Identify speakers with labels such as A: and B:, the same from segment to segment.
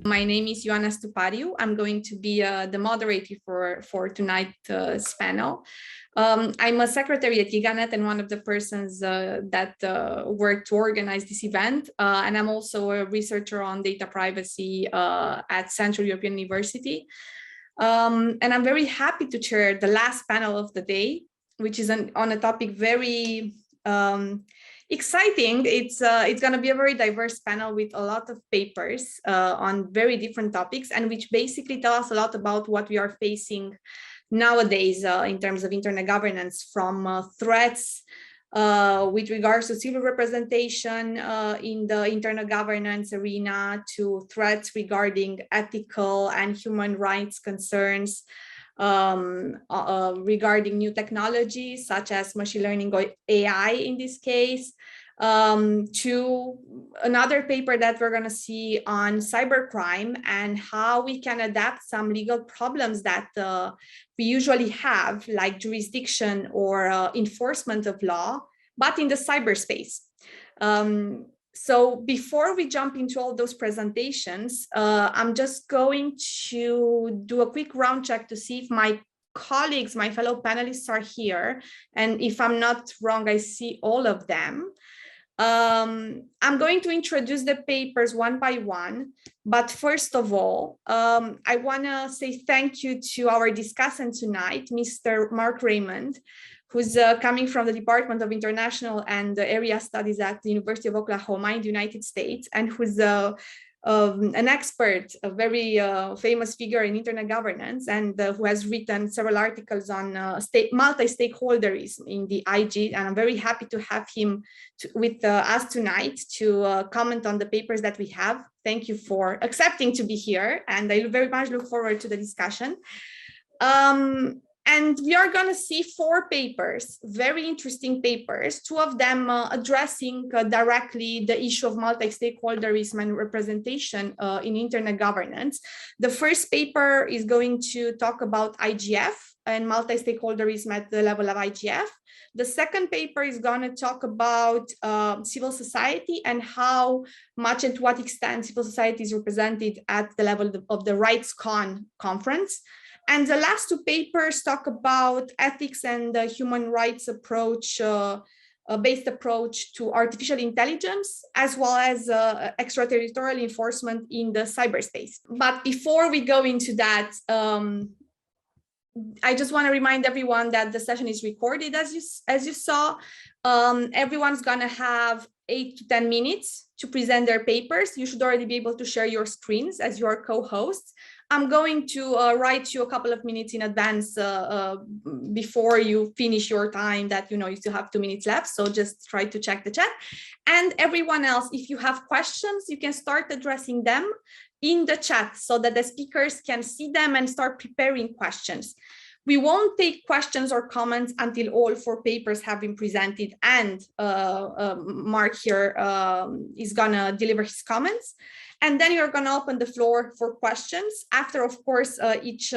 A: My name is Ioana Stupariu. I'm going to be the moderator for tonight's panel. I'm a secretary at GigaNet and one of the persons that worked to organize this event. And I'm also a researcher on data privacy at Central European University. And I'm very happy to chair the last panel of the day, which is on a topic very exciting. It's going to be a very diverse panel with a lot of papers on very different topics, and which basically tell us a lot about what we are facing nowadays in terms of internet governance, from threats with regards to civil representation in the internet governance arena, to threats regarding ethical and human rights concerns, regarding new technologies such as machine learning or AI in this case, to another paper that we're going to see on cybercrime and how we can adapt some legal problems that we usually have, like jurisdiction or enforcement of law, but in the cyberspace. So before we jump into all those presentations, I'm just going to do a quick round check to see if my colleagues, my fellow panelists are here. And if I'm not wrong, I see all of them. I'm going to introduce the papers one by one, but first of all, I want to say thank you to our discussant tonight, Mr. Mark Raymond, who's coming from the Department of International and Area Studies at the University of Oklahoma in the United States, and who's an expert, a very famous figure in internet governance, and who has written several articles on multi-stakeholderism in the IG. And I'm very happy to have him with us tonight to comment on the papers that we have. Thank you for accepting to be here, and I very much look forward to the discussion. And we are going to see 4 papers, very interesting papers, 2 of them addressing directly the issue of multi-stakeholderism and representation in internet governance. The first paper is going to talk about IGF and multi-stakeholderism at the level of IGF. The second paper is going to talk about civil society and how much and to what extent civil society is represented at the level of the RightsCon conference. And the last 2 papers talk about ethics and the human rights approach, based approach to artificial intelligence, as well as extraterritorial enforcement in the cyberspace. But before we go into that, I just want to remind everyone that the session is recorded, as you saw. Everyone's going to have 8 to 10 minutes to present their papers. You should already be able to share your screens as your co-hosts. I'm going to write you a couple of minutes in advance before you finish your time that you still have 2 minutes left. So just try to check the chat. And everyone else, if you have questions, you can start addressing them in the chat so that the speakers can see them and start preparing questions. We won't take questions or comments until all 4 papers have been presented and Mark here is gonna deliver his comments. And then you're going to open the floor for questions. After, of course, each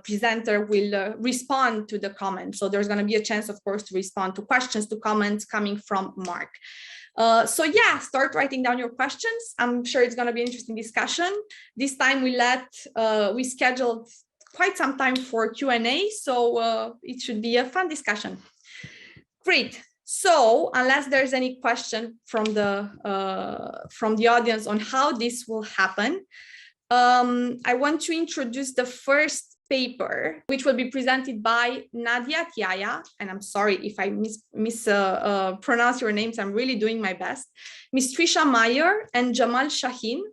A: presenter will respond to the comments. So there's going to be a chance, of course, to respond to questions, to comments coming from Mark. So yeah, start writing down your questions. I'm sure it's going to be an interesting discussion. This time we scheduled quite some time for Q&A, so it should be a fun discussion. Great. So unless there's any question from the audience on how this will happen, I want to introduce the first paper, which will be presented by Nadia Tjahja, and I'm sorry if I mispronounce your names, I'm really doing my best, Ms. Trisha Meyer and Jamal Shahin,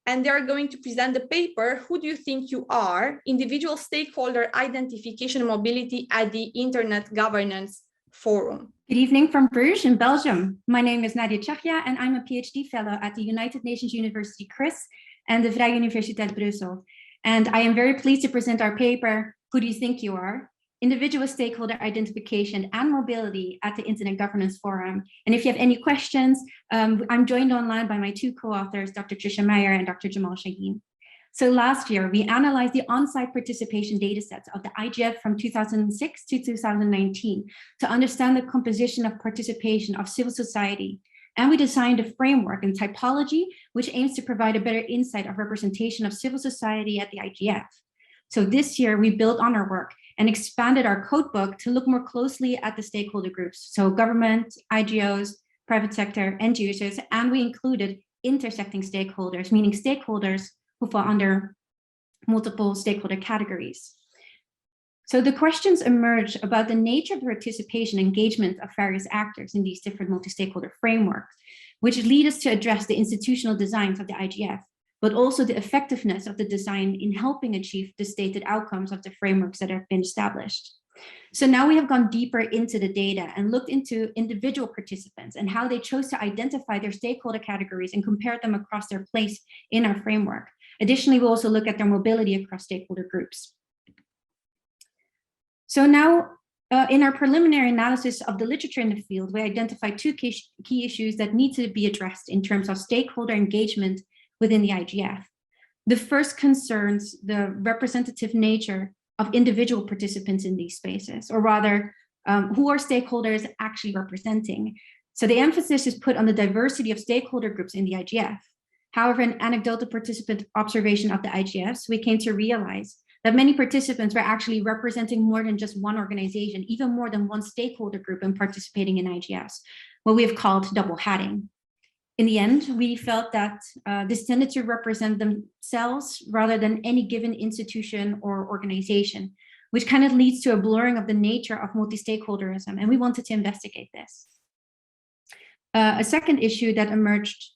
A: and they're going to present the paper, Who Do You Think You Are? Individual Stakeholder Identification and Mobility at the Internet Governance Forum.
B: Good evening from Bruges in Belgium. My name is Nadia Tjahja and I'm a PhD fellow at the United Nations University CRIS and the Vrije Universiteit Brussel. And I am very pleased to present our paper, Who Do You Think You Are? Individual Stakeholder Identification and Mobility at the Internet Governance Forum. And if you have any questions, I'm joined online by my 2 co-authors, Dr. Trisha Meyer and Dr. Jamal Shahin. So last year, we analyzed the on-site participation datasets of the IGF from 2006 to 2019 to understand the composition of participation of civil society, And we designed a framework and typology, which aims to provide a better insight of representation of civil society at the IGF. So this year we built on our work and expanded our codebook to look more closely at the stakeholder groups. So government, IGOs, private sector, end users, and we included intersecting stakeholders, meaning stakeholders who fall under multiple stakeholder categories. So the questions emerged about the nature of the participation and engagement of various actors in these different multi-stakeholder frameworks, which lead us to address the institutional designs of the IGF, but also the effectiveness of the design in helping achieve the stated outcomes of the frameworks that have been established. So now we have gone deeper into the data and looked into individual participants and how they chose to identify their stakeholder categories and compare them across their place in our framework. Additionally, we also look at their mobility across stakeholder groups. So now, in our preliminary analysis of the literature in the field, we identified two key issues that need to be addressed in terms of stakeholder engagement within the IGF. The first concerns the representative nature of individual participants in these spaces, or rather, who are stakeholders actually representing. So the emphasis is put on the diversity of stakeholder groups in the IGF. However, in anecdotal participant observation of the IGFs, we came to realize that many participants were actually representing more than just one organization, even more than one stakeholder group in participating in IGFs, what we have called double hatting. In the end, we felt that this tended to represent themselves rather than any given institution or organization, which kind of leads to a blurring of the nature of multi-stakeholderism, and we wanted to investigate this. A second issue that emerged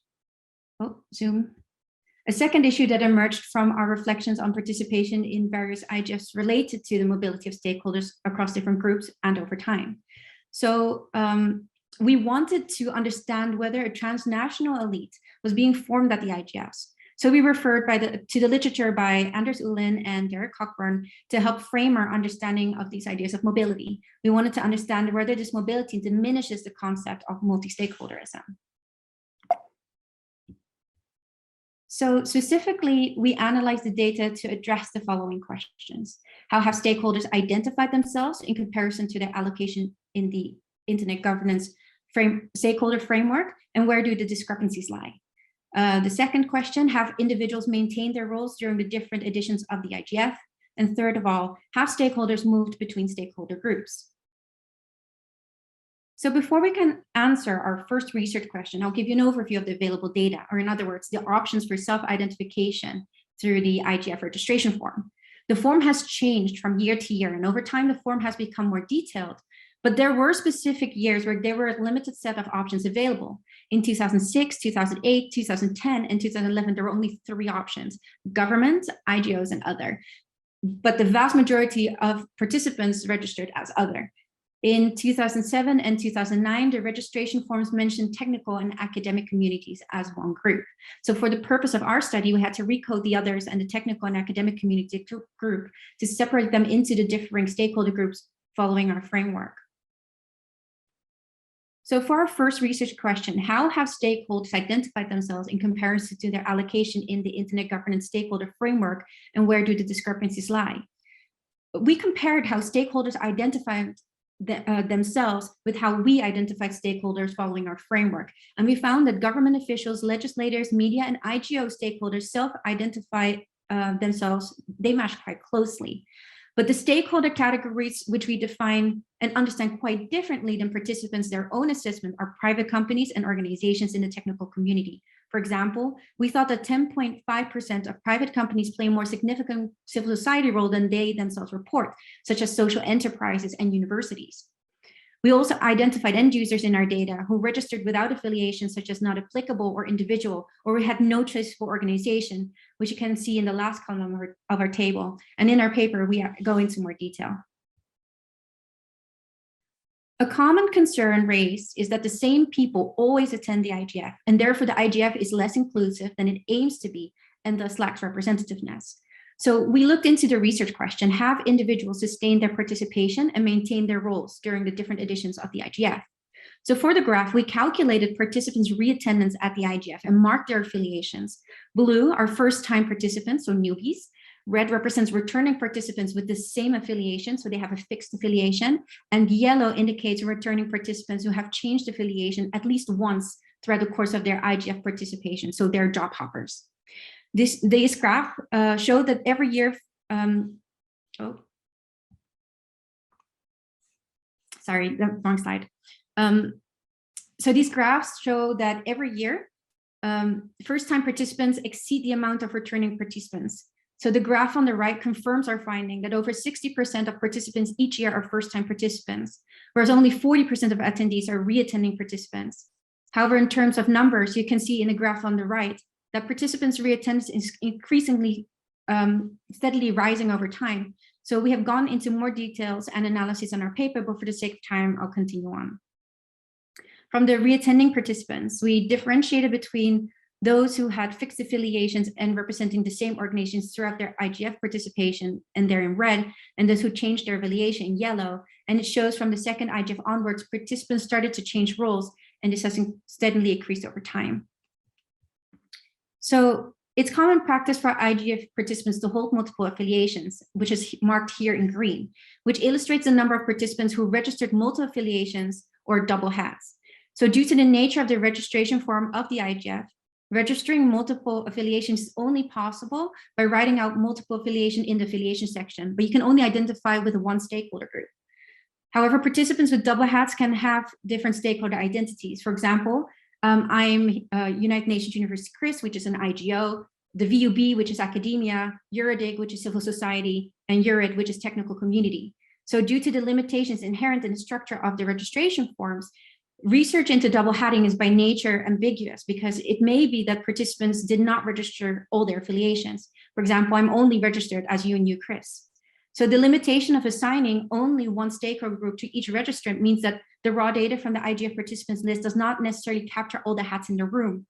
B: from our reflections on participation in various IGFs related to the mobility of stakeholders across different groups and over time. So we wanted to understand whether a transnational elite was being formed at the IGFs. So we referred to the literature by Anders Ullin and Derek Cockburn to help frame our understanding of these ideas of mobility. We wanted to understand whether this mobility diminishes the concept of multi-stakeholderism. So specifically, we analyzed the data to address the following questions. How have stakeholders identified themselves in comparison to their allocation in the Internet governance stakeholder framework, and where do the discrepancies lie? The second question, have individuals maintained their roles during the different editions of the IGF? And third of all, have stakeholders moved between stakeholder groups? So before we can answer our first research question, I'll give you an overview of the available data, or in other words, the options for self-identification through the IGF registration form. The form has changed from year to year, and over time, the form has become more detailed, but there were specific years where there were a limited set of options available. In 2006, 2008, 2010, and 2011, there were only 3 options: government, IGOs, and other. But the vast majority of participants registered as other. In 2007 and 2009, the registration forms mentioned technical and academic communities as one group. So for the purpose of our study, we had to recode the others and the technical and academic community group to separate them into the differing stakeholder groups following our framework. So for our first research question, how have stakeholders identified themselves in comparison to their allocation in the Internet governance stakeholder framework, and where do the discrepancies lie? We compared how stakeholders identified themselves with how we identified stakeholders following our framework. And we found that government officials, legislators, media, and IGO stakeholders self-identify themselves, they match quite closely. But the stakeholder categories, which we define and understand quite differently than participants, their own assessment, are private companies and organizations in the technical community. For example, we thought that 10.5% of private companies play a more significant civil society role than they themselves report, such as social enterprises and universities. We also identified end users in our data who registered without affiliation, such as not applicable or individual, or we had no traceable organization, which you can see in the last column of our table. And in our paper, we go into more detail. A common concern raised is that the same people always attend the IGF, and therefore the IGF is less inclusive than it aims to be, and thus lacks representativeness. So we looked into the research question: have individuals sustained their participation and maintained their roles during the different editions of the IGF? So for the graph, we calculated participants' reattendance at the IGF and marked their affiliations. Blue are first-time participants, so newbies. Red represents returning participants with the same affiliation, so they have a fixed affiliation. And yellow indicates returning participants who have changed affiliation at least once throughout the course of their IGF participation, so they're job hoppers. This graph showed that every year, sorry, the wrong slide. So these graphs show that every year, first-time participants exceed the amount of returning participants. So the graph on the right confirms our finding that over 60% of participants each year are first-time participants, whereas only 40% of attendees are re-attending participants. However, in terms of numbers, you can see in the graph on the right that participants' re-attendance is increasingly steadily rising over time. So we have gone into more details and analysis on our paper, but for the sake of time, I'll continue on. From the re-attending participants, we differentiated between those who had fixed affiliations and representing the same organizations throughout their IGF participation, and they're in red, and those who changed their affiliation in yellow. And it shows from the second IGF onwards, participants started to change roles, and this has steadily increased over time. So it's common practice for IGF participants to hold multiple affiliations, which is marked here in green, which illustrates the number of participants who registered multiple affiliations or double hats. So due to the nature of the registration form of the IGF, registering multiple affiliations is only possible by writing out multiple affiliation in the affiliation section, but you can only identify with one stakeholder group. However, participants with double hats can have different stakeholder identities. For example, I'm United Nations University CRIS, which is an IGO, the VUB, which is academia, EURIDIC, which is civil society, and EURID, which is technical community. So due to the limitations inherent in the structure of the registration forms, research into double hatting is by nature ambiguous because it may be that participants did not register all their affiliations. For example, I'm only registered as UNU CRIS. So the limitation of assigning only one stakeholder group to each registrant means that the raw data from the IGF participants list does not necessarily capture all the hats in the room.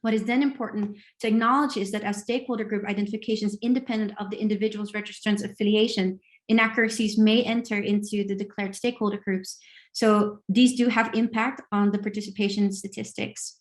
B: What is then important to acknowledge is that as stakeholder group identifications independent of the individual's registrant's affiliation, inaccuracies may enter into the declared stakeholder groups. So these do have impact on the participation statistics.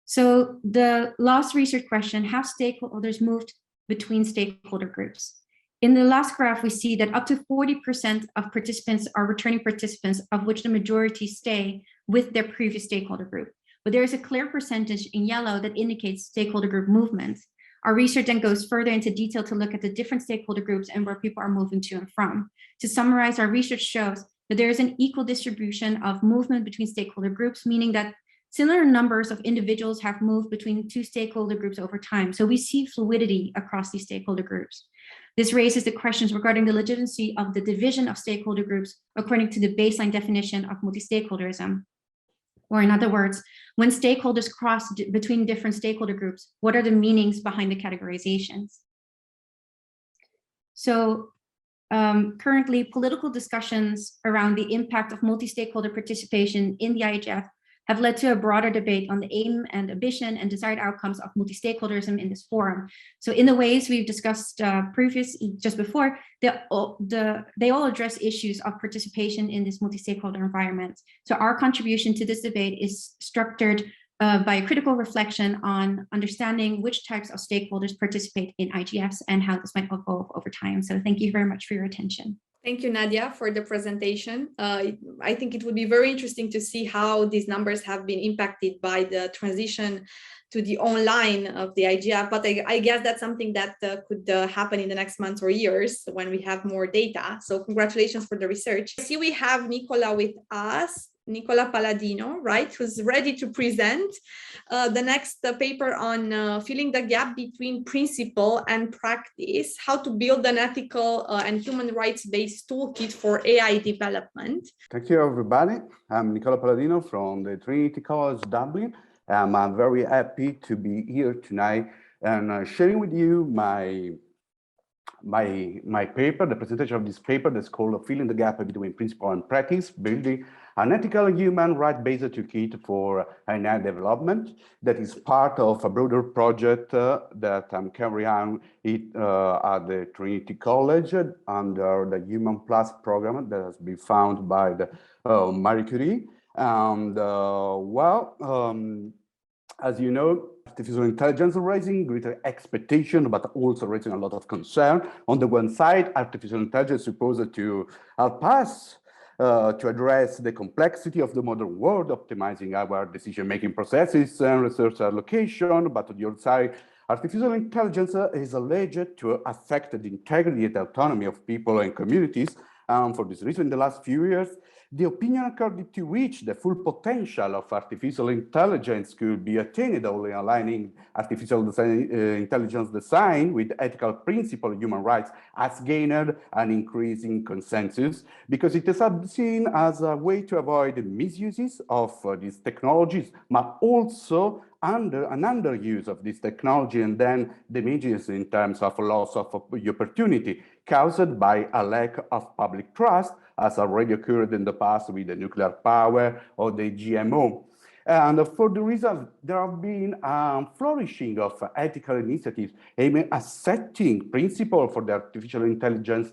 B: So the last research question, have stakeholders moved between stakeholder groups? In the last graph, we see that up to 40% of participants are returning participants, of which the majority stay with their previous stakeholder group. But there is a clear percentage in yellow that indicates stakeholder group movement. Our research then goes further into detail to look at the different stakeholder groups and where people are moving to and from. To summarize, our research shows that there is an equal distribution of movement between stakeholder groups, meaning that similar numbers of individuals have moved between two stakeholder groups over time. So we see fluidity across these stakeholder groups. This raises the questions regarding the legitimacy of the division of stakeholder groups according to the baseline definition of multi-stakeholderism. Or in other words, when stakeholders cross between different stakeholder groups, what are the meanings behind the categorizations? So currently, political discussions around the impact of multi-stakeholder participation in the IGF have led to a broader debate on the aim and ambition and desired outcomes of multi-stakeholderism in this forum. So in the ways we've discussed just before, they all address issues of participation in this multi-stakeholder environment. So our contribution to this debate is structured by a critical reflection on understanding which types of stakeholders participate in IGFs and how this might evolve over time. So thank you very much for your attention.
A: Thank you, Nadia, for the presentation. I think it would be very interesting to see how these numbers have been impacted by the transition to the online of the IGF, but I guess that's something that could happen in the next months or years when we have more data. So congratulations for the research. I see we have Nicola with us, Nicola Palladino, right, who's ready to present the next paper on filling the gap between principle and practice, how to build an ethical and human rights-based toolkit for AI development.
C: Thank you, everybody. I'm Nicola Palladino from the Trinity College, Dublin. I'm very happy to be here tonight and sharing with you my paper, the presentation of this paper that's called Filling the Gap Between Principle and Practice, building an ethical human rights-based toolkit for AI development that is part of a broader project that I'm carrying on at the Trinity College under the Human Plus program that has been founded by the Marie Curie. And as you know, artificial intelligence is raising greater expectation, but also raising a lot of concern. On the one side, artificial intelligence is supposed to help us to address the complexity of the modern world, optimizing our decision-making processes and resource allocation. But on the other side, artificial intelligence is alleged to affect the integrity and autonomy of people and communities. For this reason, in the last few years, the opinion according to which the full potential of artificial intelligence could be attained only aligning artificial intelligence design with ethical principle of human rights has gained an increasing consensus because it is seen as a way to avoid misuses of these technologies, but also an underuse of this technology and then damages in terms of loss of opportunity caused by a lack of public trust, as already occurred in the past with the nuclear power or the GMO. And for the result, there have been flourishing of ethical initiatives aiming at setting principles for the artificial intelligence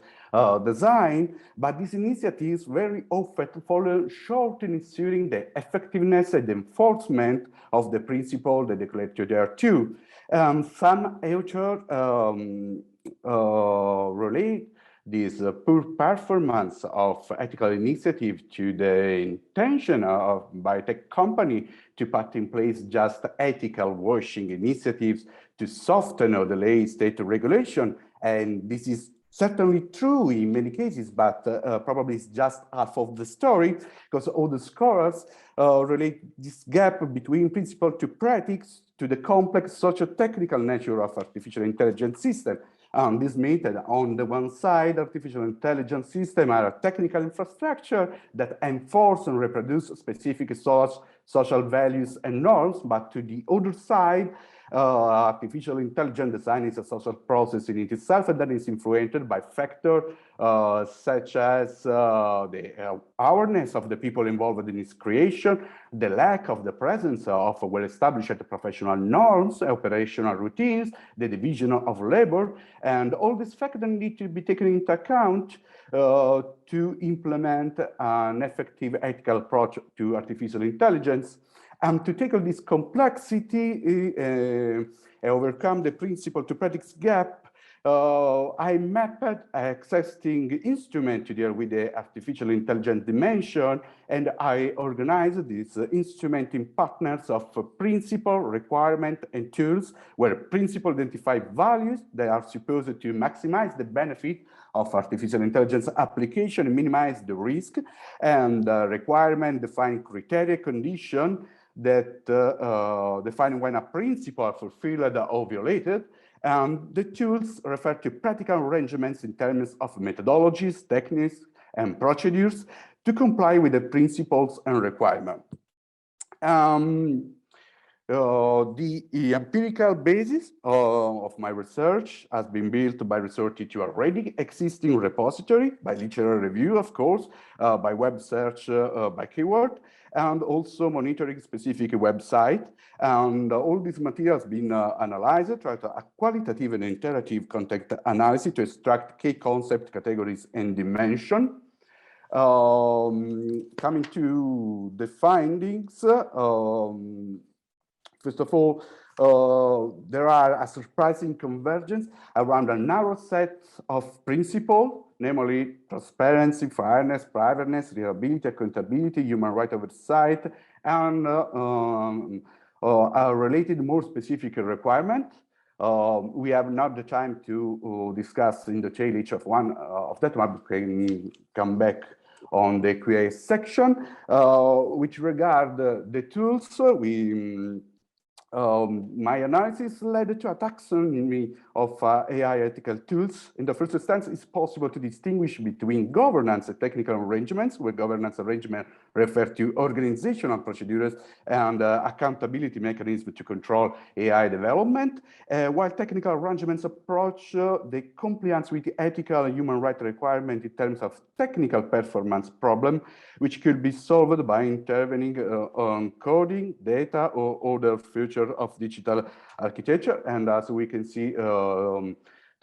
C: design, but these initiatives very often fall short in ensuring the effectiveness and enforcement of the principle that declared there too. Some authors relate this poor performance of ethical initiative to the intention of biotech company to put in place just ethical washing initiatives to soften or delay state regulation. And this is certainly true in many cases, but probably it's just half of the story, because all the scholars relate this gap between principle to practice to the complex socio-technical nature of artificial intelligence system. This means that on the one side, artificial intelligence systems are a technical infrastructure that enforce and reproduce specific social values and norms, but to the other side, artificial intelligence design is a social process in itself that is influenced by factors such as the awareness of the people involved in its creation, the lack of the presence of well-established professional norms, operational routines, the division of labor, and all these factors need to be taken into account to implement an effective ethical approach to artificial intelligence. And to tackle this complexity and overcome the principle to practice gap, I mapped existing instrument to deal with the artificial intelligence dimension, and I organized this instrument in partners of principle, requirement, and tools, where principle identify values that are supposed to maximize the benefit of artificial intelligence application and minimize the risk, and requirement define criteria condition that define when a principle are fulfilled or violated. And the tools refer to practical arrangements in terms of methodologies, techniques, and procedures to comply with the principles and requirements. The empirical basis of my research has been built by resorting to already existing repository, by literary review, of course, by web search, by keyword, and also monitoring specific website. And all this material has been analyzed, try to a qualitative and iterative content analysis to extract key concept, categories, and dimension. Coming to the findings, first of all, there are a surprising convergence around a narrow set of principles, namely transparency, fairness, privacy, reliability, accountability, human rights oversight, and a related more specific requirement. We have not the time to discuss in detail each of one of that, but we can come back on the QA section. Which regard the tools, my analysis led to a taxonomy of AI ethical tools. In the first instance, it's possible to distinguish between governance and technical arrangements, where governance arrangements refer to organizational procedures and accountability mechanisms to control AI development, while technical arrangements approach the compliance with the ethical and human rights requirement in terms of technical performance problem, which could be solved by intervening on coding, data, or other features of digital architecture. And as we can see,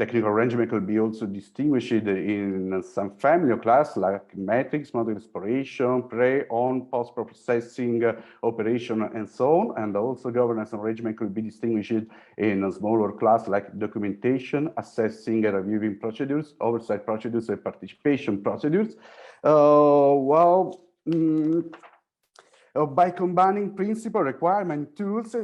C: Technical arrangement could be also distinguished in some family of class like metrics, model exploration, pre, on, post-processing operation, and so on. And also governance arrangement could be distinguished in a smaller class like documentation, assessing and reviewing procedures, oversight procedures, and participation procedures. By combining principle, requirement, tools,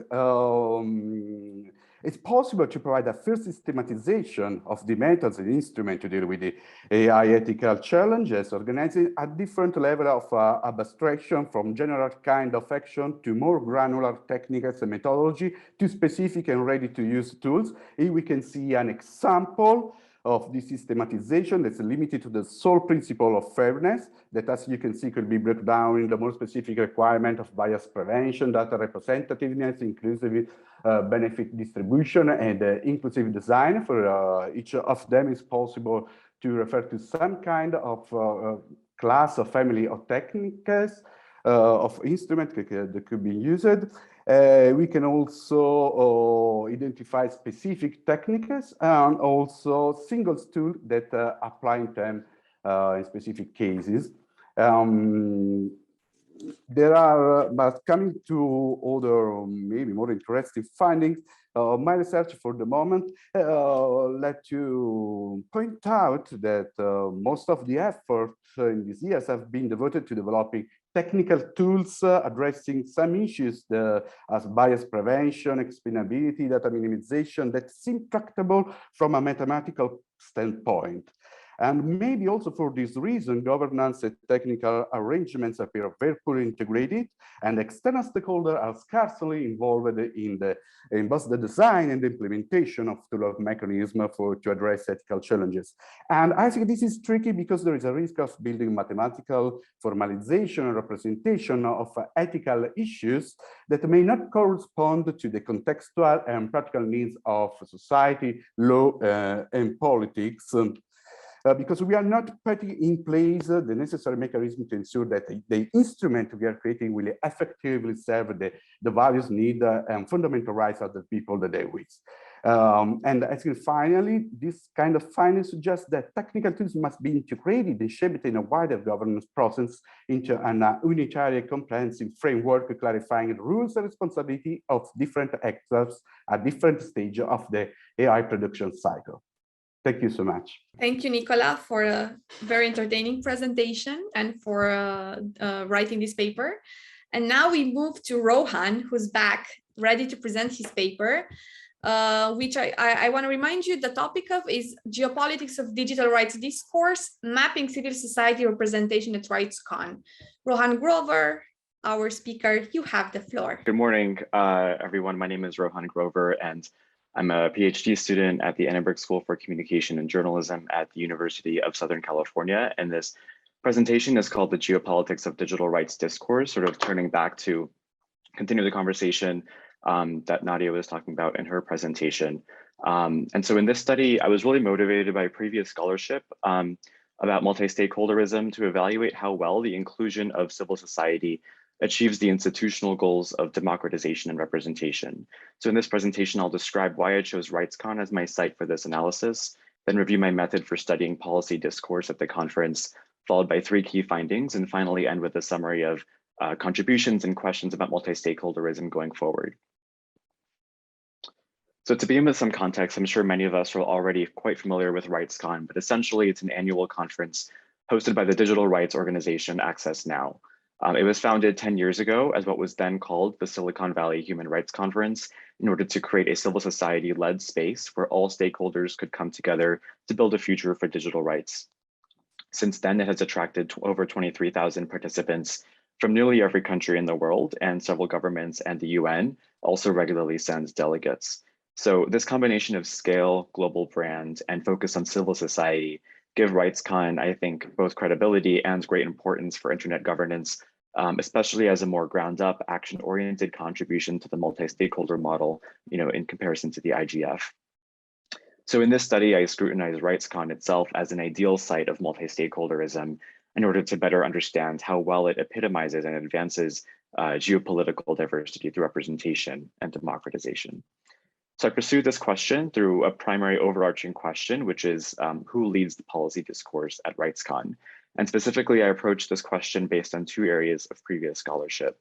C: it's possible to provide a first systematization of the methods and instruments to deal with the AI ethical challenges, organizing a different level of abstraction from general kind of action to more granular techniques and methodology to specific and ready-to-use tools. Here we can see an example of this systematization that's limited to the sole principle of fairness, that, as you can see, could be broken down in the more specific requirement of bias prevention, data representativeness, inclusive benefit distribution, and inclusive design. For each of them is possible to refer to some kind of class or family of techniques, of instruments that could be used. We can also identify specific techniques and also single tools that apply in them in specific cases. There are, but coming to other maybe more interesting findings, my research for the moment led to point out that most of the effort in these years have been devoted to developing technical tools addressing some issues as bias prevention, explainability, data minimization that seem tractable from a mathematical standpoint. And maybe also for this reason, governance and technical arrangements appear very poorly integrated, and external stakeholders are scarcely involved in both the design and the implementation of tool mechanism to address ethical challenges. And I think this is tricky because there is a risk of building mathematical formalization and representation of ethical issues that may not correspond to the contextual and practical needs of society, law, and politics. Because we are not putting in place the necessary mechanism to ensure that the instrument we are creating will effectively serve the values, needs, and fundamental rights of the people that they with. And I think finally, this kind of finding suggests that technical tools must be integrated and shaped in a wider governance process into an unitary comprehensive framework clarifying the rules and responsibility of different actors at different stages of the AI production cycle. Thank you so much.
A: Thank you, Nicola, for a very entertaining presentation and for writing this paper. And now we move to Rohan, who's back, ready to present his paper, which I want to remind you the topic of is Geopolitics of Digital Rights Discourse, Mapping Civil Society Representation at RightsCon. Rohan Grover, our speaker, you have the floor.
D: Good morning, everyone. My name is Rohan Grover, and I'm a PhD student at the Annenberg School for Communication and Journalism at the University of Southern California. And this presentation is called The Geopolitics of Digital Rights Discourse, sort of turning back to continue the conversation that Nadia was talking about in her presentation. And so in this study, I was really motivated by previous scholarship about multi-stakeholderism to evaluate how well the inclusion of civil society achieves the institutional goals of democratization and representation. So in this presentation, I'll describe why I chose RightsCon as my site for this analysis, then review my method for studying policy discourse at the conference, followed by 3 key findings, and finally end with a summary of contributions and questions about multi-stakeholderism going forward. So to begin with some context, I'm sure many of us are already quite familiar with RightsCon, but essentially it's an annual conference hosted by the digital rights organization Access Now. It was founded 10 years ago as what was then called the Silicon Valley Human Rights Conference in order to create a civil society-led space where all stakeholders could come together to build a future for digital rights. Since then, it has attracted over 23,000 participants from nearly every country in the world, and several governments and the UN also regularly sends delegates. So this combination of scale, global brand, and focus on civil society give RightsCon, I think, both credibility and great importance for internet governance, especially as a more ground-up, action-oriented contribution to the multi-stakeholder model, in comparison to the IGF. So in this study, I scrutinized RightsCon itself as an ideal site of multi-stakeholderism in order to better understand how well it epitomizes and advances geopolitical diversity through representation and democratization. So I pursued this question through a primary overarching question, which is who leads the policy discourse at RightsCon? And specifically, I approached this question based on two areas of previous scholarship.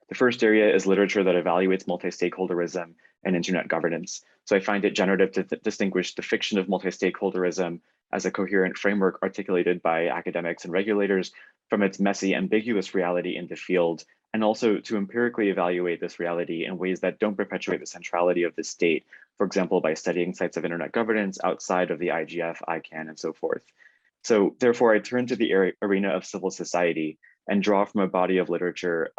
D: The first area is literature that evaluates multi-stakeholderism and internet governance. So I find it generative to distinguish the fiction of multi-stakeholderism as a coherent framework articulated by academics and regulators from its messy, ambiguous reality in the field, and also to empirically evaluate this reality in ways that don't perpetuate the centrality of the state, for example, by studying sites of internet governance outside of the IGF, ICANN, and so forth. So therefore, I turn to the arena of civil society and draw from a body of literature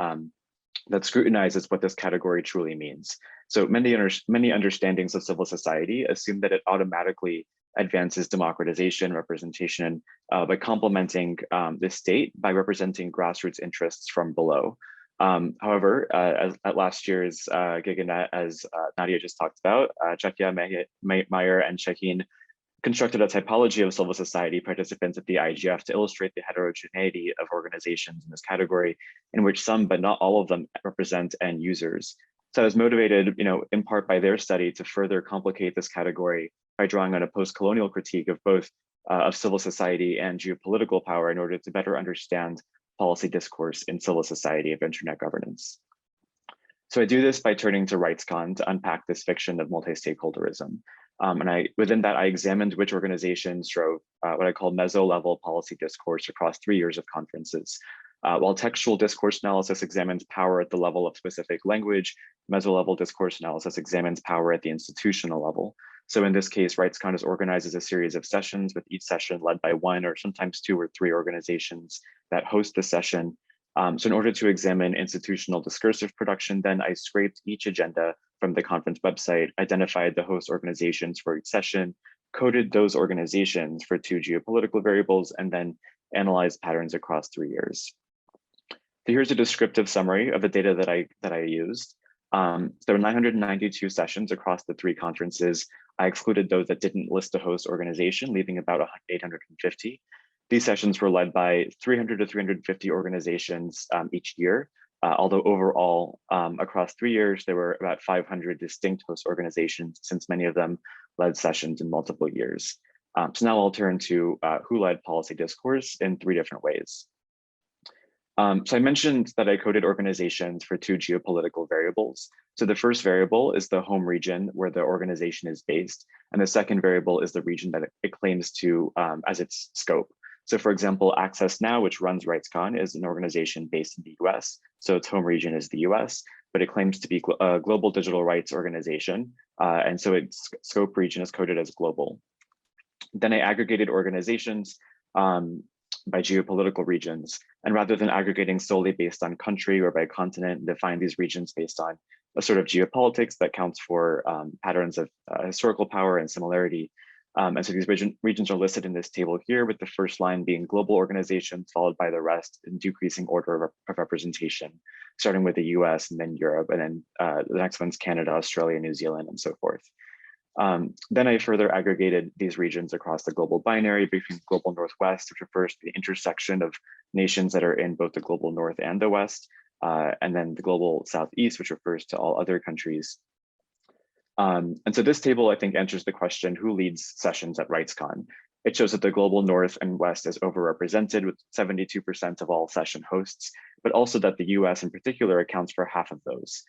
D: that scrutinizes what this category truly means. So many understandings of civil society assume that it automatically advances democratization, representation, by complementing the state by representing grassroots interests from below. However, at last year's GigaNet, as Nadia just talked about, Tjahja, Meyer, and Shahin constructed a typology of civil society participants at the IGF to illustrate the heterogeneity of organizations in this category, in which some, but not all of them, represent end users. So I was motivated, in part by their study to further complicate this category by drawing on a post-colonial critique of both of civil society and geopolitical power in order to better understand policy discourse in civil society of internet governance. So I do this by turning to RightsCon to unpack this fiction of multi-stakeholderism. And within that, I examined which organizations drove what I call meso-level policy discourse across 3 years of conferences. While textual discourse analysis examines power at the level of specific language, meso-level discourse analysis examines power at the institutional level. So in this case, RightsCon organizes a series of sessions, with each session led by one or sometimes 2 or 3 organizations that host the session. So in order to examine institutional discursive production, then I scraped each agenda from the conference website, identified the host organizations for each session, coded those organizations for 2 geopolitical variables, and then analyzed patterns across 3 years. So here's a descriptive summary of the data that I used. There were 992 sessions across the 3 conferences. I excluded those that didn't list a host organization, leaving about 850. These sessions were led by 300 to 350 organizations each year, although overall, across 3 years, there were about 500 distinct host organizations, since many of them led sessions in multiple years. So now I'll turn to who led policy discourse in 3 different ways. So I mentioned that I coded organizations for 2 geopolitical variables. So the first variable is the home region where the organization is based, and the second variable is the region that it claims to as its scope. So for example, Access Now, which runs RightsCon, is an organization based in the US. So its home region is the US, but it claims to be a global digital rights organization. And so its scope region is coded as global. Then I aggregated organizations by geopolitical regions. And rather than aggregating solely based on country or by continent, define these regions based on a sort of geopolitics that counts for patterns of historical power and similarity. And so these regions are listed in this table here, with the first line being global organizations, followed by the rest in decreasing order of representation, starting with the US and then Europe, and then the next one's Canada, Australia, New Zealand, and so forth. Then I further aggregated these regions across the global binary between global Northwest, which refers to the intersection of nations that are in both the global North and the West, and then the global Southeast, which refers to all other countries. And so this table, I think, answers the question, who leads sessions at RightsCon? It shows that the global North and West is overrepresented with 72% of all session hosts, but also that the US in particular accounts for half of those.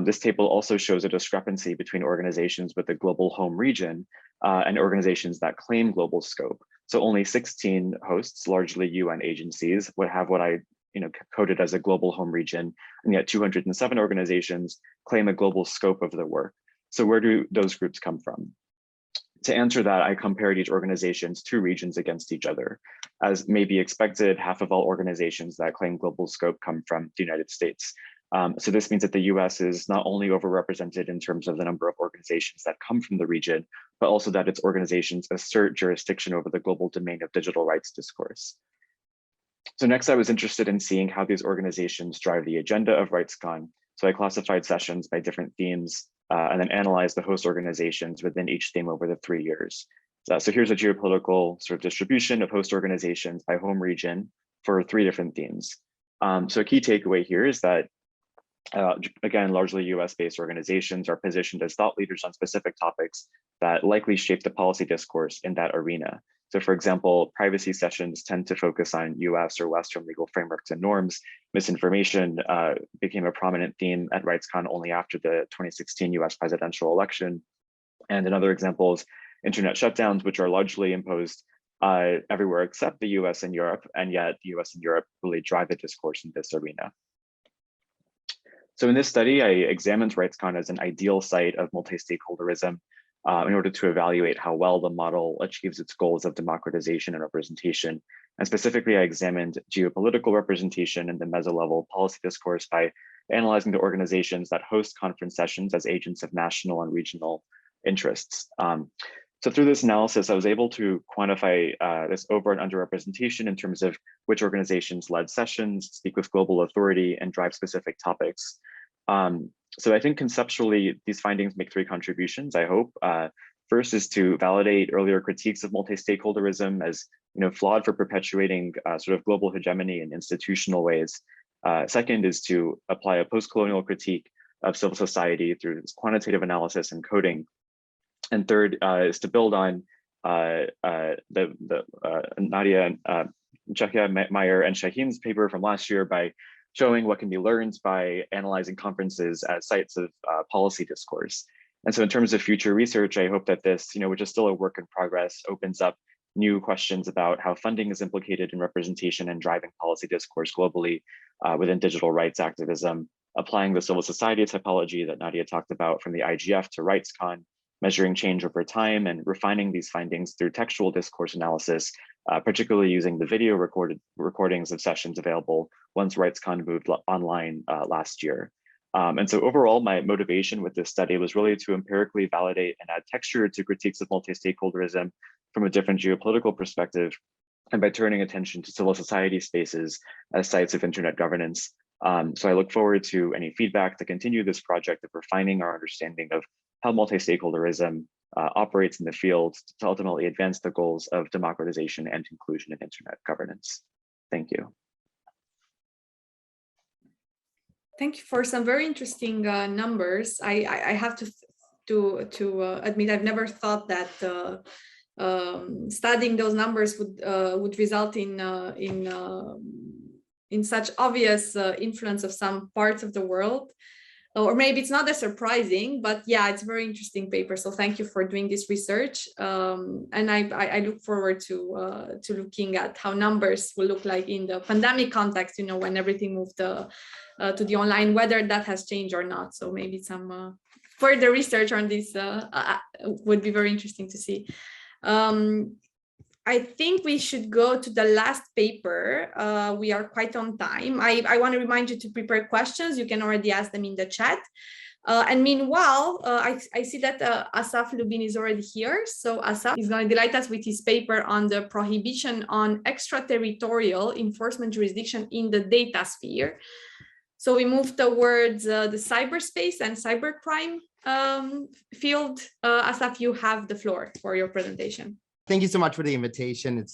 D: This table also shows a discrepancy between organizations with a global home region and organizations that claim global scope. So only 16 hosts, largely UN agencies, would have what I coded as a global home region, and yet 207 organizations claim a global scope of their work. So where do those groups come from? To answer that, I compared each organization's 2 regions against each other. As may be expected, half of all organizations that claim global scope come from the United States. So this means that the US is not only overrepresented in terms of the number of organizations that come from the region, but also that its organizations assert jurisdiction over the global domain of digital rights discourse. So next, I was interested in seeing how these organizations drive the agenda of RightsCon. So I classified sessions by different themes and then analyzed the host organizations within each theme over the 3 years. So here's a geopolitical sort of distribution of host organizations by home region for 3 different themes. So a key takeaway here is that again, largely US-based organizations are positioned as thought leaders on specific topics that likely shape the policy discourse in that arena. So for example, privacy sessions tend to focus on US or Western legal frameworks and norms. Misinformation became a prominent theme at RightsCon only after the 2016 US presidential election. And another example is internet shutdowns, which are largely imposed everywhere except the US and Europe, and yet the US and Europe really drive the discourse in this arena. So in this study, I examined RightsCon as an ideal site of multi-stakeholderism in order to evaluate how well the model achieves its goals of democratization and representation. And specifically, I examined geopolitical representation in the meso-level policy discourse by analyzing the organizations that host conference sessions as agents of national and regional interests. So through this analysis, I was able to quantify this over and underrepresentation in terms of which organizations led sessions, speak with global authority, and drive specific topics. So I think conceptually, these findings make three contributions, I hope. First is to validate earlier critiques of multi-stakeholderism as flawed for perpetuating sort of global hegemony in institutional ways. Second is to apply a post-colonial critique of civil society through this quantitative analysis and coding. And third is to build on Nadia Tjahja, Meyer, and Shahin's paper from last year by showing what can be learned by analyzing conferences as sites of policy discourse. And so in terms of future research, I hope that this, which is still a work in progress, opens up new questions about how funding is implicated in representation and driving policy discourse globally within digital rights activism, applying the civil society typology that Nadia talked about from the IGF to RightsCon, measuring change over time and refining these findings through textual discourse analysis, particularly using the video recordings of sessions available once RightsCon moved online last year. And so overall, my motivation with this study was really to empirically validate and add texture to critiques of multi-stakeholderism from a different geopolitical perspective, and by turning attention to civil society spaces as sites of internet governance. So I look forward to any feedback to continue this project of refining our understanding of how multi-stakeholderism operates in the field to ultimately advance the goals of democratization and inclusion in internet governance. Thank you.
A: Thank you for some very interesting numbers. I have to admit, I've never thought that studying those numbers would result in such obvious influence of some parts of the world. Or maybe it's not as surprising, but yeah, it's a very interesting paper. So thank you for doing this research. And I look forward to looking at how numbers will look like in the pandemic context, when everything moved to the online, whether that has changed or not. So maybe some further research on this would be very interesting to see. I think we should go to the last paper. We are quite on time. I want to remind you to prepare questions. You can already ask them in the chat. And meanwhile, I see that Asaf Lubin is already here. So Asaf is going to delight us with his paper on the prohibition on extraterritorial enforcement jurisdiction in the datasphere. So we move towards the cyberspace and cybercrime field. Asaf, you have the floor for your presentation.
E: Thank you so much for the invitation.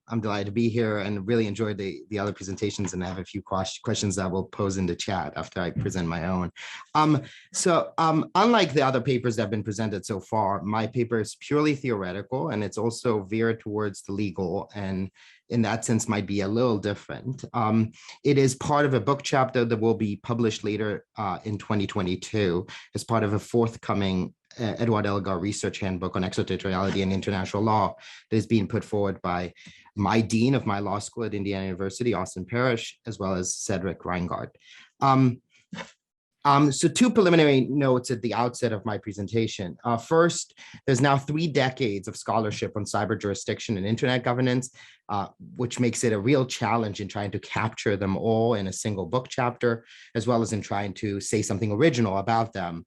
E: I'm delighted to be here and really enjoyed the other presentations, and I have a few questions that will pose in the chat after I present my own. Unlike the other papers that have been presented so far, my paper is purely theoretical, and it's also veered towards the legal, and in that sense might be a little different. It is part of a book chapter that will be published later in 2022 as part of a forthcoming Edward Elgar research handbook on extraterritoriality and international law that is being put forward by my dean of my law school at Indiana University, Austin Parrish, as well as Cedric Reingard. So two preliminary notes at the outset of my presentation. First, there's now 3 decades of scholarship on cyber jurisdiction and internet governance, which makes it a real challenge in trying to capture them all in a single book chapter, as well as in trying to say something original about them.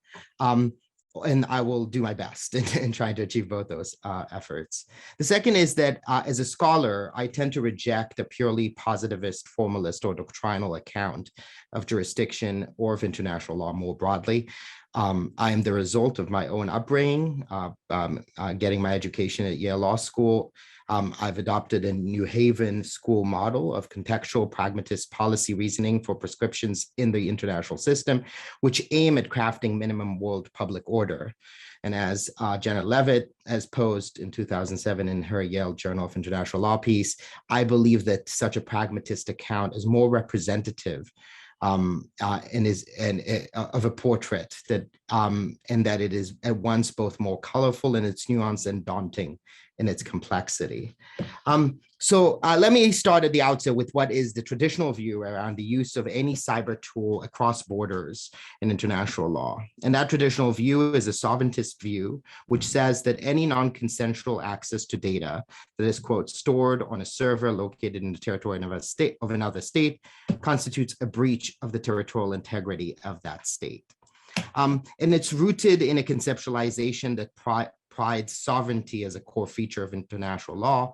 E: And I will do my best in trying to achieve both those efforts. The second is that as a scholar, I tend to reject a purely positivist, formalist, or doctrinal account of jurisdiction or of international law more broadly. I am the result of my own upbringing, getting my education at Yale Law School. I've adopted a New Haven school model of contextual pragmatist policy reasoning for prescriptions in the international system, which aim at crafting minimum world public order. And as Janet Leavitt has posed in 2007 in her Yale Journal of International Law piece, I believe that such a pragmatist account is more representative of a portrait that and that it is at once both more colorful in its nuance and daunting in its complexity. So let me start at the outset with what is the traditional view around the use of any cyber tool across borders in international law. And that traditional view is a sovereigntist view, which says that any non-consensual access to data that is, quote, stored on a server located in the territory of another state constitutes a breach of the territorial integrity of that state. And it's rooted in a conceptualization that prides sovereignty as a core feature of international law.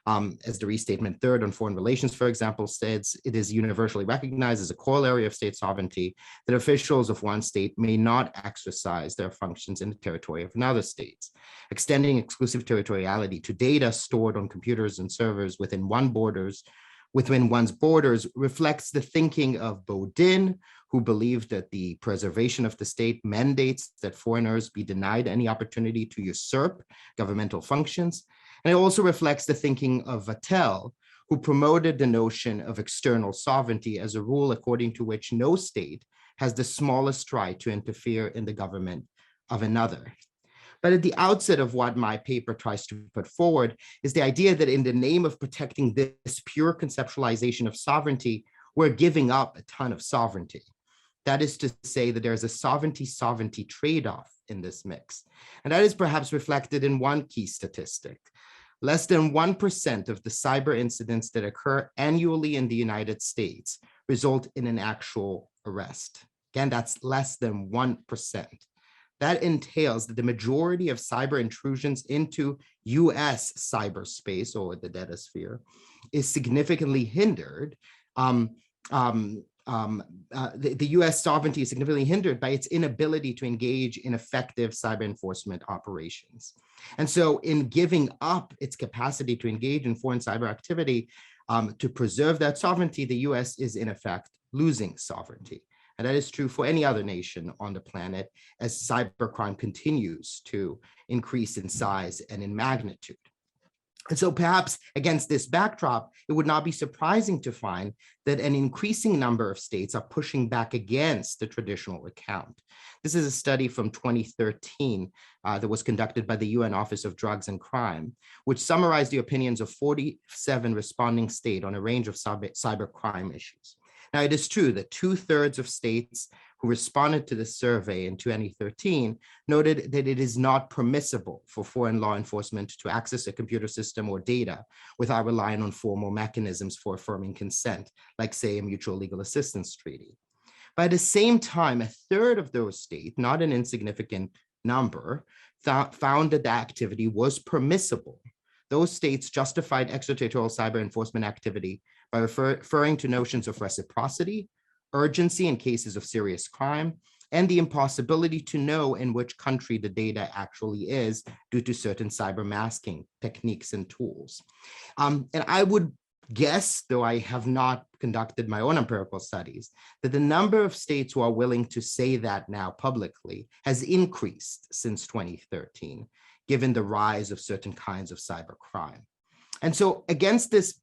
E: As the Restatement Third on Foreign Relations, for example, states, it is universally recognized as a corollary of state sovereignty that officials of one state may not exercise their functions in the territory of another state. Extending exclusive territoriality to data stored on computers and servers within one's borders reflects the thinking of Bodin, who believed that the preservation of the state mandates that foreigners be denied any opportunity to usurp governmental functions. And it also reflects the thinking of Vattel, who promoted the notion of external sovereignty as a rule according to which no state has the smallest right to interfere in the government of another. But at the outset of what my paper tries to put forward is the idea that in the name of protecting this pure conceptualization of sovereignty, we're giving up a ton of sovereignty. That is to say that there's a sovereignty trade-off in this mix. And that is perhaps reflected in one key statistic. Less than 1% of the cyber incidents that occur annually in the United States result in an actual arrest. Again, that's less than 1%. That entails that the majority of cyber intrusions into US cyberspace, or the datasphere, is significantly hindered. The US sovereignty is significantly hindered by its inability to engage in effective cyber enforcement operations. And so in giving up its capacity to engage in foreign cyber activity to preserve that sovereignty, the US is in effect losing sovereignty. And that is true for any other nation on the planet as cybercrime continues to increase in size and in magnitude. And so perhaps against this backdrop, it would not be surprising to find that an increasing number of states are pushing back against the traditional account. This is a study from 2013 that was conducted by the UN Office of Drugs and Crime, which summarized the opinions of 47 responding states on a range of cybercrime issues. Now, it is true that 2/3 of states who responded to the survey in 2013 noted that it is not permissible for foreign law enforcement to access a computer system or data without relying on formal mechanisms for affirming consent, like, say, a mutual legal assistance treaty. But at the same time, 1/3 of those states, not an insignificant number, found that the activity was permissible. Those states justified extraterritorial cyber enforcement activity by referring to notions of reciprocity, urgency in cases of serious crime, and the impossibility to know in which country the data actually is due to certain cyber masking techniques and tools. And I would guess, though I have not conducted my own empirical studies, that the number of states who are willing to say that now publicly has increased since 2013, given the rise of certain kinds of cybercrime. And so against this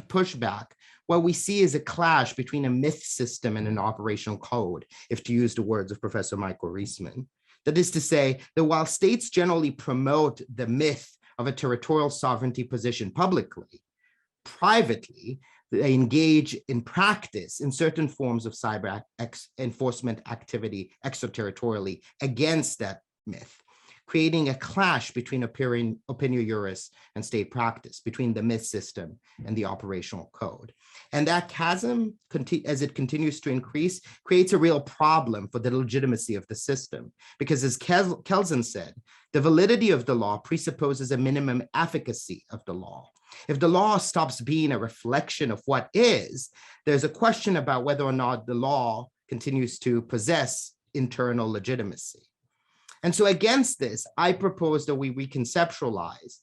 E: pushback, what we see is a clash between a myth system and an operational code, if to use the words of Professor Michael Reisman. That is to say that while states generally promote the myth of a territorial sovereignty position publicly, privately, they engage in practice in certain forms of cyber enforcement activity extraterritorially against that myth, creating a clash between opinio juris and state practice, between the myth system and the operational code. And that chasm, as it continues to increase, creates a real problem for the legitimacy of the system. Because as Kelsen said, the validity of the law presupposes a minimum efficacy of the law. If the law stops being a reflection of what is, there's a question about whether or not the law continues to possess internal legitimacy. And so against this, I propose that we reconceptualize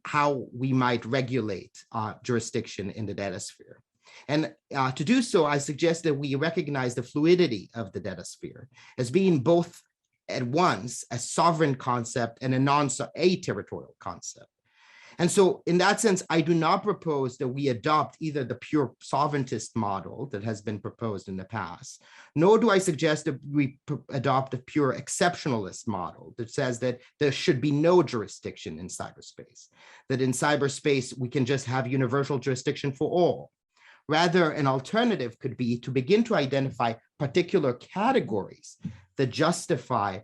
E: how we might regulate jurisdiction in the datasphere. And to do so, I suggest that we recognize the fluidity of the datasphere as being both at once a sovereign concept and a non-territorial concept. And so in that sense, I do not propose that we adopt either the pure sovereigntist model that has been proposed in the past, nor do I suggest that we adopt a pure exceptionalist model that says that there should be no jurisdiction in cyberspace, that in cyberspace, we can just have universal jurisdiction for all. Rather, an alternative could be to begin to identify particular categories that justify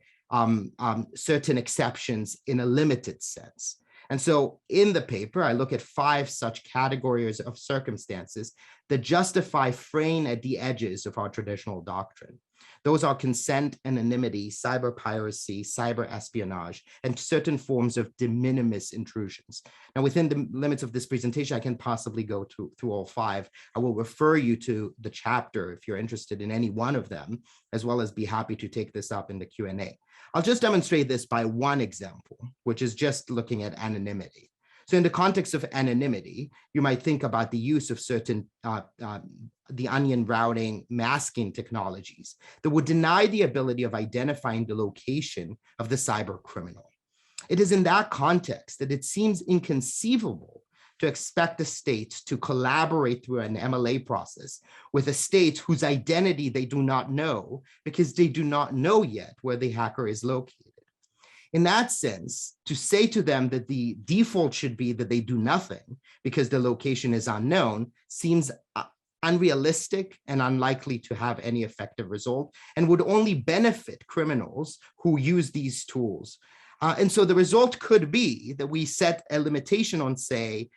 E: certain exceptions in a limited sense. And so in the paper, I look at 5 such categories of circumstances that justify fraying at the edges of our traditional doctrine. Those are consent, anonymity, cyber piracy, cyber espionage, and certain forms of de minimis intrusions. Now, within the limits of this presentation, I can possibly go through all 5. I will refer you to the chapter if you're interested in any one of them, as well as be happy to take this up in the Q&A. I'll just demonstrate this by one example, which is just looking at anonymity. So in the context of anonymity, you might think about the use of certain the onion routing masking technologies that would deny the ability of identifying the location of the cyber criminal. It is in that context that it seems inconceivable to expect the states to collaborate through an MLA process with a state whose identity they do not know because they do not know yet where the hacker is located. In that sense, to say to them that the default should be that they do nothing because the location is unknown seems unrealistic and unlikely to have any effective result and would only benefit criminals who use these tools. And so the result could be that we set a limitation on, say,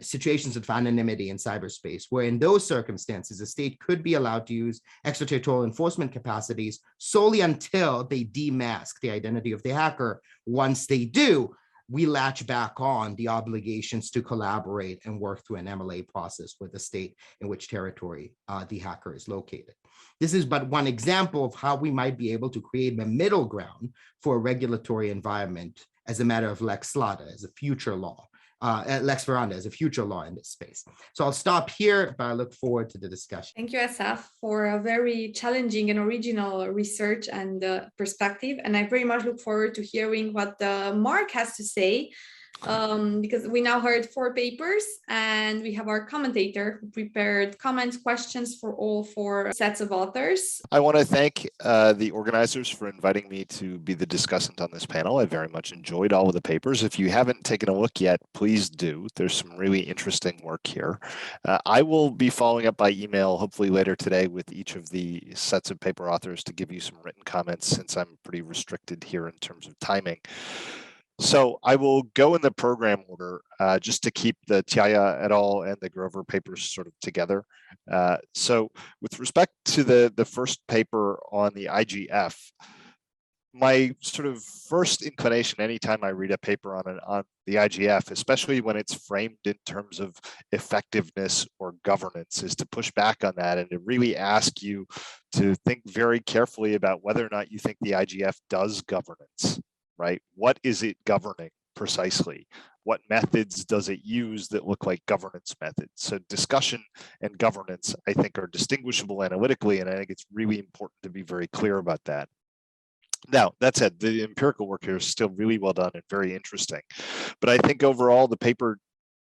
E: situations of anonymity in cyberspace, where in those circumstances, a state could be allowed to use extraterritorial enforcement capacities solely until they demask the identity of the hacker. Once they do, we latch back on the obligations to collaborate and work through an MLA process with the state in which territory the hacker is located. This is but one example of how we might be able to create a middle ground for a regulatory environment as a matter of lex lata, as a future law. Lex Veranda as a future law in this space. So I'll stop here, but I look forward to the discussion.
A: Thank you, Asaf, for a very challenging and original research and perspective. And I very much look forward to hearing what Mark has to say, because we now heard 4 papers and we have our commentator who prepared comments, questions for all 4 sets of authors.
F: I want to thank the organizers for inviting me to be the discussant on this panel. I very much enjoyed all of the papers. If you haven't taken a look yet, please do. There's some really interesting work here. I will be following up by email, hopefully later today, with each of the sets of paper authors to give you some written comments, since I'm pretty restricted here in terms of timing. So I will go in the program order just to keep the Tjahja et al. And the Grover papers sort of together. So with respect to the first paper on the IGF, my sort of first inclination anytime I read a paper on the IGF, especially when it's framed in terms of effectiveness or governance, is to push back on that and to really ask you to think very carefully about whether or not you think the IGF does governance. Right? What is it governing precisely? What methods does it use that look like governance methods? So discussion and governance, I think, are distinguishable analytically, and I think it's really important to be very clear about that. Now, that said, the empirical work here is still really well done and very interesting. But I think overall, the paper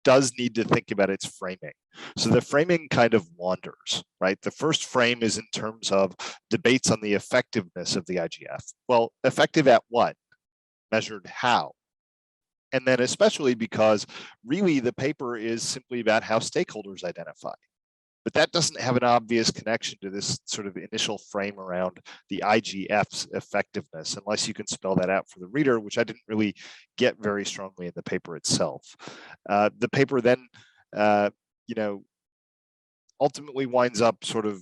F: does need to think about its framing. So the framing kind of wanders, right? The first frame is in terms of debates on the effectiveness of the IGF. Well, effective at what? Measured how? And then especially because really the paper is simply about how stakeholders identify. But that doesn't have an obvious connection to this sort of initial frame around the IGF's effectiveness, unless you can spell that out for the reader, which I didn't really get very strongly in the paper itself. The paper then, ultimately winds up sort of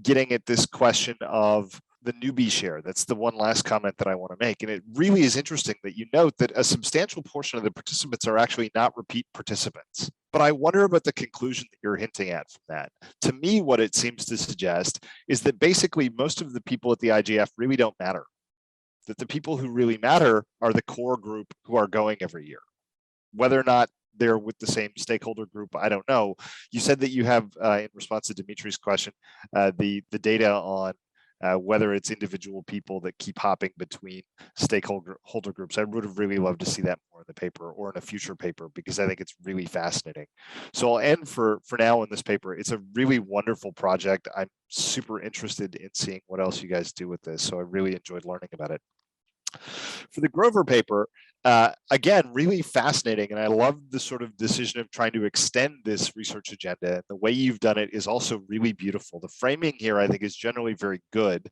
F: getting at this question of the newbie share. That's the one last comment that I want to make. And it really is interesting that you note that a substantial portion of the participants are actually not repeat participants. But I wonder about the conclusion that you're hinting at from that. To me, what it seems to suggest is that basically most of the people at the IGF really don't matter. That the people who really matter are the core group who are going every year. Whether or not they're with the same stakeholder group, I don't know. You said that you have, in response to Dimitri's question, the data on whether it's individual people that keep hopping between stakeholder groups. I would have really loved to see that more in the paper or in a future paper, because I think it's really fascinating. So I'll end for now in this paper. It's a really wonderful project. I'm super interested in seeing what else you guys do with this. So I really enjoyed learning about it. For the Grover paper, again, really fascinating. And I love the sort of decision of trying to extend this research agenda. And the way you've done it is also really beautiful. The framing here, I think, is generally very good.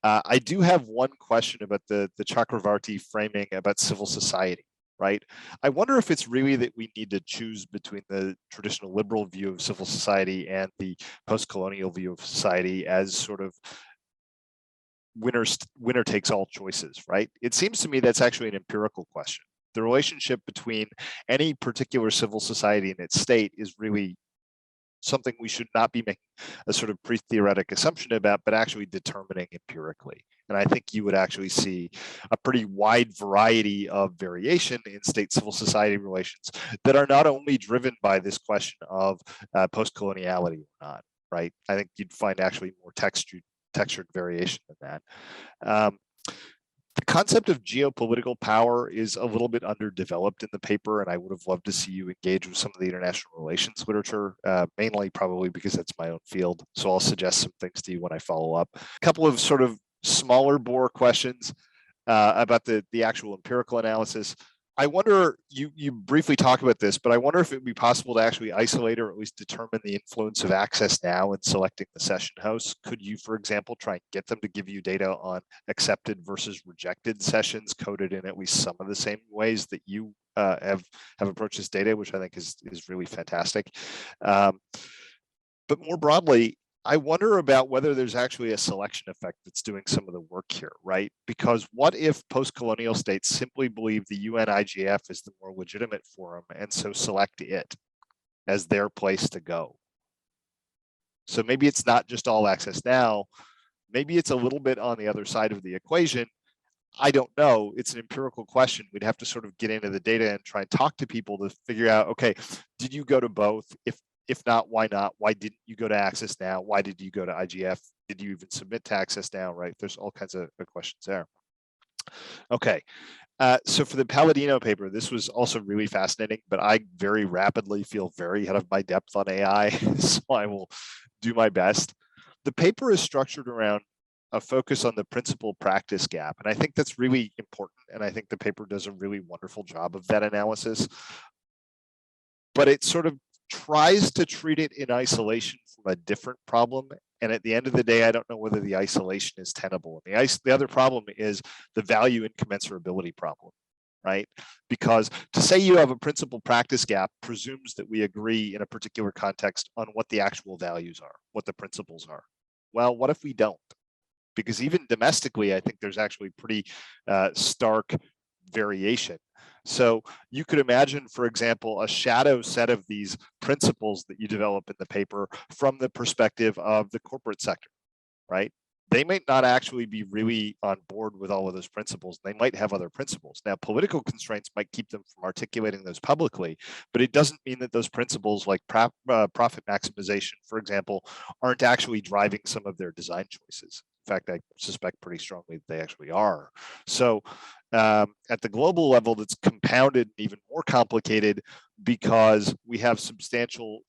F: I do have one question about the Chakravarti framing about civil society, right? I wonder if it's really that we need to choose between the traditional liberal view of civil society and the post-colonial view of society as sort of winner takes all choices, right? It seems to me that's actually an empirical question. The relationship between any particular civil society and its state is really something we should not be making a sort of pre-theoretic assumption about, but actually determining empirically. And I think you would actually see a pretty wide variety of variation in state civil society relations that are not only driven by this question of post-coloniality or not, right? I think you'd find actually more textured variation than that. The concept of geopolitical power is a little bit underdeveloped in the paper, and I would have loved to see you engage with some of the international relations literature, mainly probably because that's my own field. So I'll suggest some things to you when I follow up. A couple of sort of smaller bore questions about the actual empirical analysis. I wonder, you briefly talk about this, but I wonder if it would be possible to actually isolate or at least determine the influence of Access Now in selecting the session hosts. Could you, for example, try and get them to give you data on accepted versus rejected sessions coded in at least some of the same ways that you have approached this data, which I think is really fantastic. But more broadly, I wonder about whether there's actually a selection effect that's doing some of the work here, right? Because what if post-colonial states simply believe the UN IGF is the more legitimate forum and so select it as their place to go? So maybe it's not just all Access Now, maybe it's a little bit on the other side of the equation. I don't know. It's an empirical question. We'd have to sort of get into the data and try and talk to people to figure out, okay, did you go to both? If not, why not? Why didn't you go to Access Now? Why did you go to IGF? Did you even submit to Access Now, right? There's all kinds of questions there. Okay, so for the Palladino paper, this was also really fascinating, but I very rapidly feel very out of my depth on AI, so I will do my best. The paper is structured around a focus on the principal practice gap, and I think that's really important, and I think the paper does a really wonderful job of that analysis. But it sort of tries to treat it in isolation from a different problem. And at the end of the day, I don't know whether the isolation is tenable. The other problem is the value incommensurability problem, right? Because to say you have a principal practice gap presumes that we agree in a particular context on what the actual values are, what the principles are. Well, what if we don't? Because even domestically, I think there's actually pretty stark variation. So you could imagine, for example, a shadow set of these principles that you develop in the paper from the perspective of the corporate sector, right? They might not actually be really on board with all of those principles. They might have other principles. Now, political constraints might keep them from articulating those publicly, but it doesn't mean that those principles like profit maximization, for example, aren't actually driving some of their design choices. In fact, I suspect pretty strongly that they actually are. So at the global level, that's compounded and even more complicated because we have substantial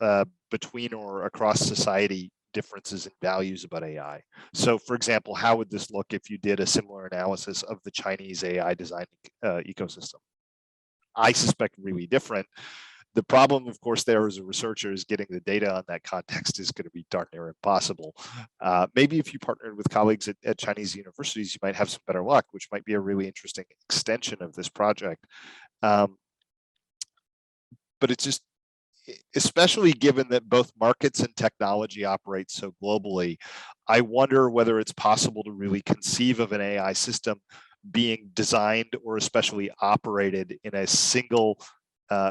F: between or across society differences in values about AI. So for example, how would this look if you did a similar analysis of the Chinese AI design ecosystem? I suspect really different. The problem, of course, there as a researcher is getting the data on that context is going to be darn near impossible. Maybe if you partnered with colleagues at Chinese universities, you might have some better luck, which might be a really interesting extension of this project. But it's just, especially given that both markets and technology operate so globally, I wonder whether it's possible to really conceive of an AI system being designed or especially operated in a single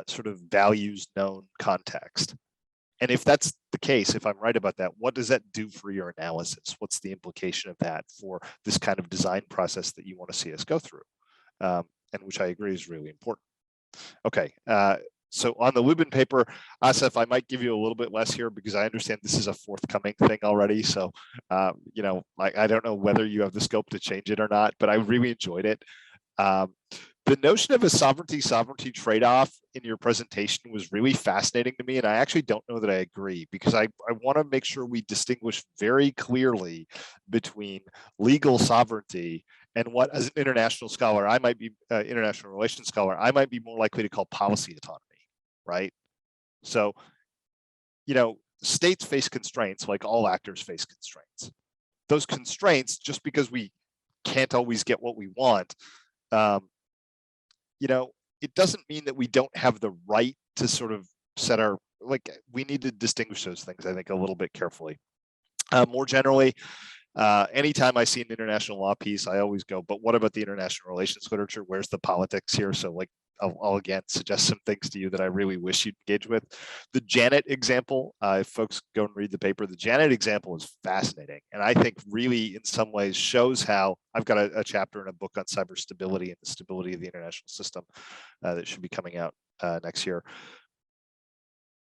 F: sort of values known context. And if that's the case, if I'm right about that, what does that do for your analysis? What's the implication of that for this kind of design process that you want to see us go through? And which I agree is really important. Okay, so on the Lubin paper, Asaf, I might give you a little bit less here because I understand this is a forthcoming thing already. So, you know, I don't know whether you have the scope to change it or not, but I really enjoyed it. The notion of a sovereignty trade-off in your presentation was really fascinating to me, and I actually don't know that I agree, because I want to make sure we distinguish very clearly between legal sovereignty and what, as an international scholar, I might be international relations scholar, I might be more likely to call policy autonomy, right? So, you know, states face constraints like all actors face constraints. Those constraints, just because we can't always get what we want, you know, it doesn't mean that we don't have the right to sort of set our, like, we need to distinguish those things, I think, a little bit carefully. More generally, anytime I see an international law piece, I always go, but what about the international relations literature? Where's the politics here? So like, I'll again suggest some things to you that I really wish you'd engage with. The GigaNet example, if folks go and read the paper, the GigaNet example is fascinating. And I think really in some ways shows how, I've got a chapter in a book on cyber stability and the stability of the international system that should be coming out next year.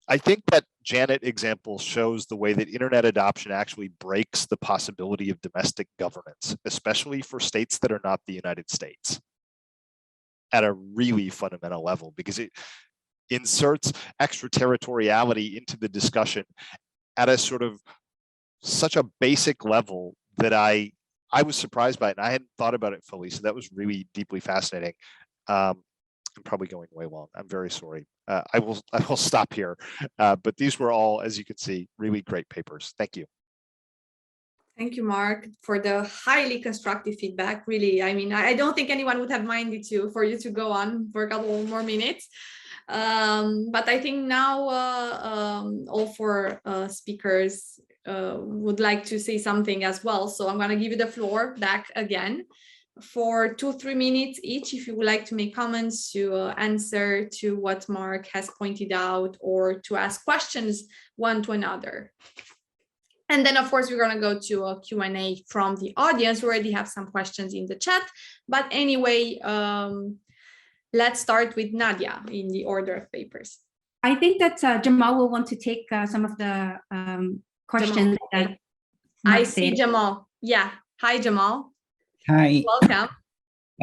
F: I think that GigaNet example shows the way that internet adoption actually breaks the possibility of domestic governance, especially for states that are not the United States, at a really fundamental level, because it inserts extraterritoriality into the discussion at a sort of such a basic level that I was surprised by it, and I hadn't thought about it fully. So that was really deeply fascinating. I'm probably going way long. I'm very sorry. I will stop here. But these were all, as you can see, really great papers. Thank you.
A: Thank you, Mark, for the highly constructive feedback. Really, I mean, I don't think anyone would have minded for you to go on for a couple more minutes. But I think now all four speakers would like to say something as well. So I'm going to give you the floor back again for 2-3 minutes each, if you would like to make comments, to answer to what Mark has pointed out, or to ask questions one to another. And then, of course, we're going to go to a Q&A from the audience. We already have some questions in the chat. But anyway, let's start with Nadia in the order of papers.
B: I think that Jamal will want to take some of the questions.
A: Jamal, I see Jamal. Yeah. Hi, Jamal.
G: Hi.
A: Welcome.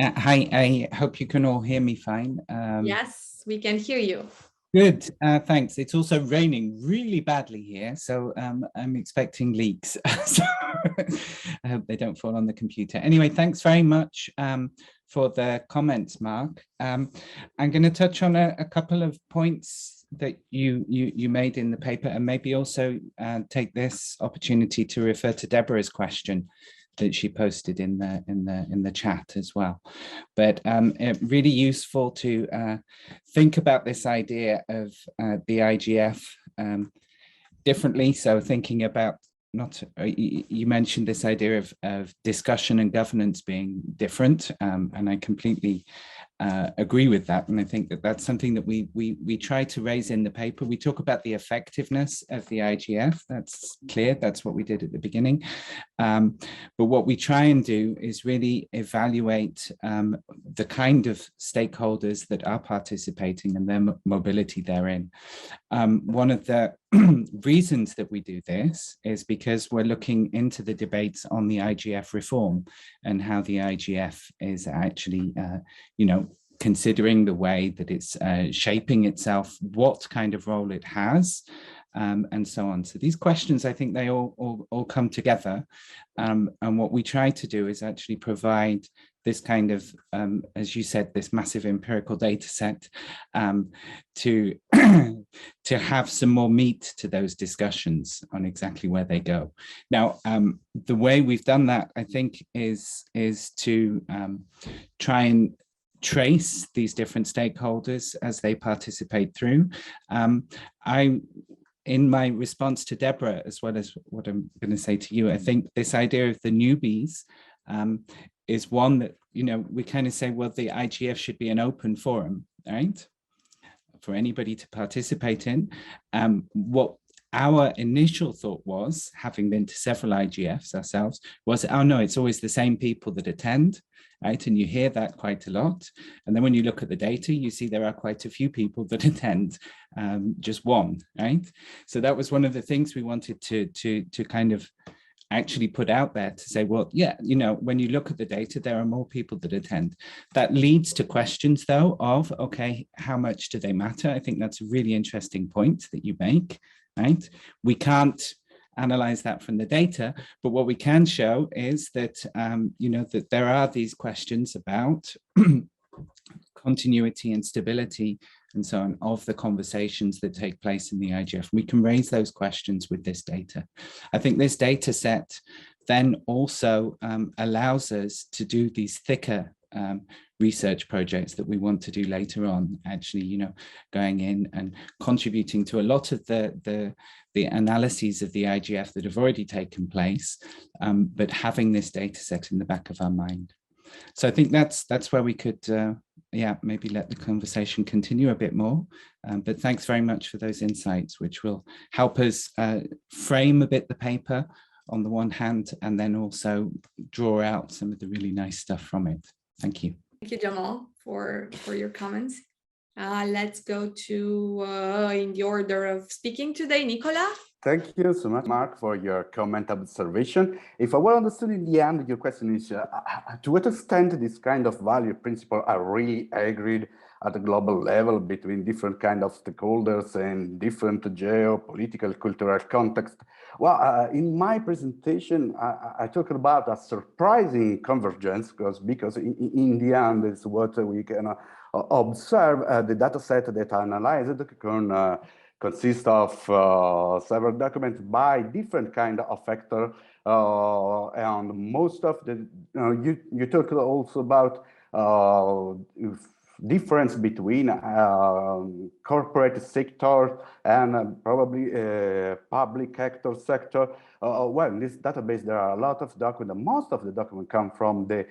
G: Hi. I hope you can all hear me fine.
A: Yes, we can hear you.
G: Good, thanks. It's also raining really badly here, so I'm expecting leaks. So I hope they don't fall on the computer. Anyway, thanks very much for the comments, Mark. I'm going to touch on a couple of points that you made in the paper, and maybe also take this opportunity to refer to Deborah's question that she posted in the chat as well. But really useful to think about this idea of the IGF differently. So thinking about, you mentioned this idea of discussion and governance being different, and I completely agree with that. And I think that that's something that we try to raise in the paper. We talk about the effectiveness of the IGF. That's clear. That's what we did at the beginning. But what we try and do is really evaluate the kind of stakeholders that are participating and their mobility therein. One of the reasons that we do this is because we're looking into the debates on the IGF reform and how the IGF is actually, considering the way that it's shaping itself, what kind of role it has, and so on. So these questions, I think they all come together. And what we try to do is actually provide this kind of, as you said, this massive empirical data set to have some more meat to those discussions on exactly where they go. Now, the way we've done that, I think, is to try and trace these different stakeholders as they participate through. In my response to Deborah, as well as what I'm going to say to you, I think this idea of the newbies is one that, you know, we kind of say, well, the IGF should be an open forum, right, for anybody to participate in. What our initial thought was, having been to several IGFs ourselves, was, oh no, it's always the same people that attend, right? And you hear that quite a lot. And then when you look at the data, you see there are quite a few people that attend, just one, right? So that was one of the things we wanted to kind of actually put out there, to say, well, yeah, you know, when you look at the data, there are more people that attend. That leads to questions, though, of, okay, how much do they matter? I think that's a really interesting point that you make, right? We can't analyze that from the data, but what we can show is that, you know, that there are these questions about continuity and stability and so on of the conversations that take place in the IGF. We can raise those questions with this data. I think this data set then also allows us to do these thicker research projects that we want to do later on, actually, you know, going in and contributing to a lot of the analyses of the IGF that have already taken place, but having this data set in the back of our mind. So I think that's where we could, yeah, maybe let the conversation continue a bit more. But thanks very much for those insights, which will help us frame a bit the paper on the one hand, and then also draw out some of the really nice stuff from it. Thank you.
A: Thank you, Jamal, for your comments. Let's go to, in the order of speaking today, Nicola.
C: Thank you so much, Mark, for your comment observation. If I well understood in the end, your question is to what extent this kind of value principle are really agreed at a global level between different kind of stakeholders and different geopolitical, cultural context. Well, in my presentation, I talked about a surprising convergence because in the end, it's what we can observe. The data set that I analyzed consists of several documents by different kind of actors, and most of the, you talked also about difference between corporate sector and probably public sector. Well, in this database, there are a lot of documents. Most of the documents come from the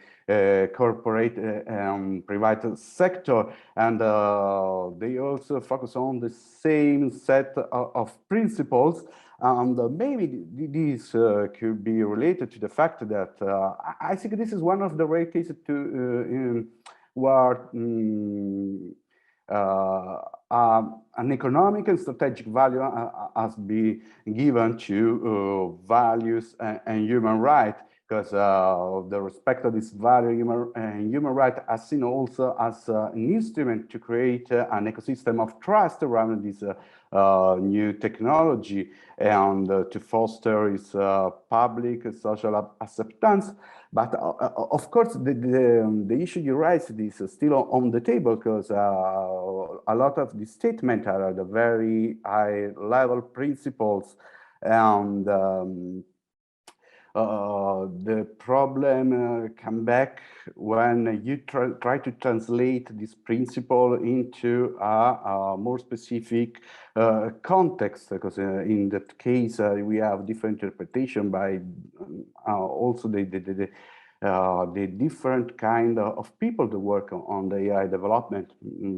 C: corporate and private sector, and they also focus on the same set of principles. And maybe this could be related to the fact that I think this is one of the rare cases where an economic and strategic value has been given to values and human rights, because the respect of this value and human rights is seen also as an instrument to create an ecosystem of trust around this new technology and to foster its public social acceptance. But of course, the issue you raised is still on the table, because a lot of the statements are at the very high level principles, and the problem come back when you try to translate this principle into a more specific context, because in that case we have different interpretation by also the different kind of people that work on the AI development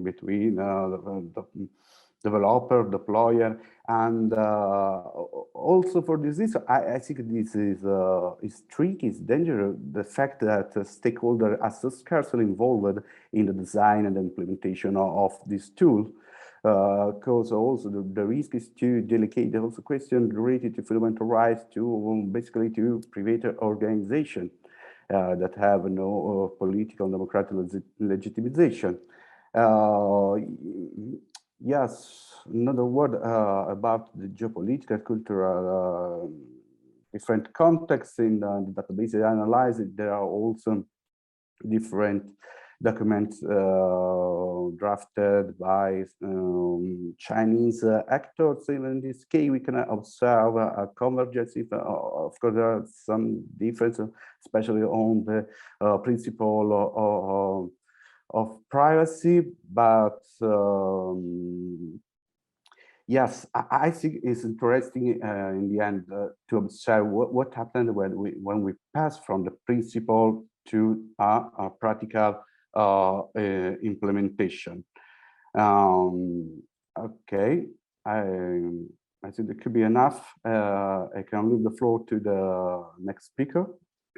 C: between the developer, deployer, and also for this, I think this is tricky, it's dangerous, the fact that stakeholders are so scarcely involved in the design and the implementation of this tool, because also the risk is too delicate. There's also a question related to fundamental rights to basically to private organization that have no political and democratic legitimization. Yes, another word about the geopolitical, cultural, different contexts in the database I analyzed. There are also different documents drafted by Chinese actors. In this case, we can observe a convergence. Of course, there are some differences, especially on the principle of privacy, but yes, I think it's interesting in the end to observe what happened when we pass from the principle to a practical implementation. Okay, I think that could be enough. I can leave the floor to the next speaker.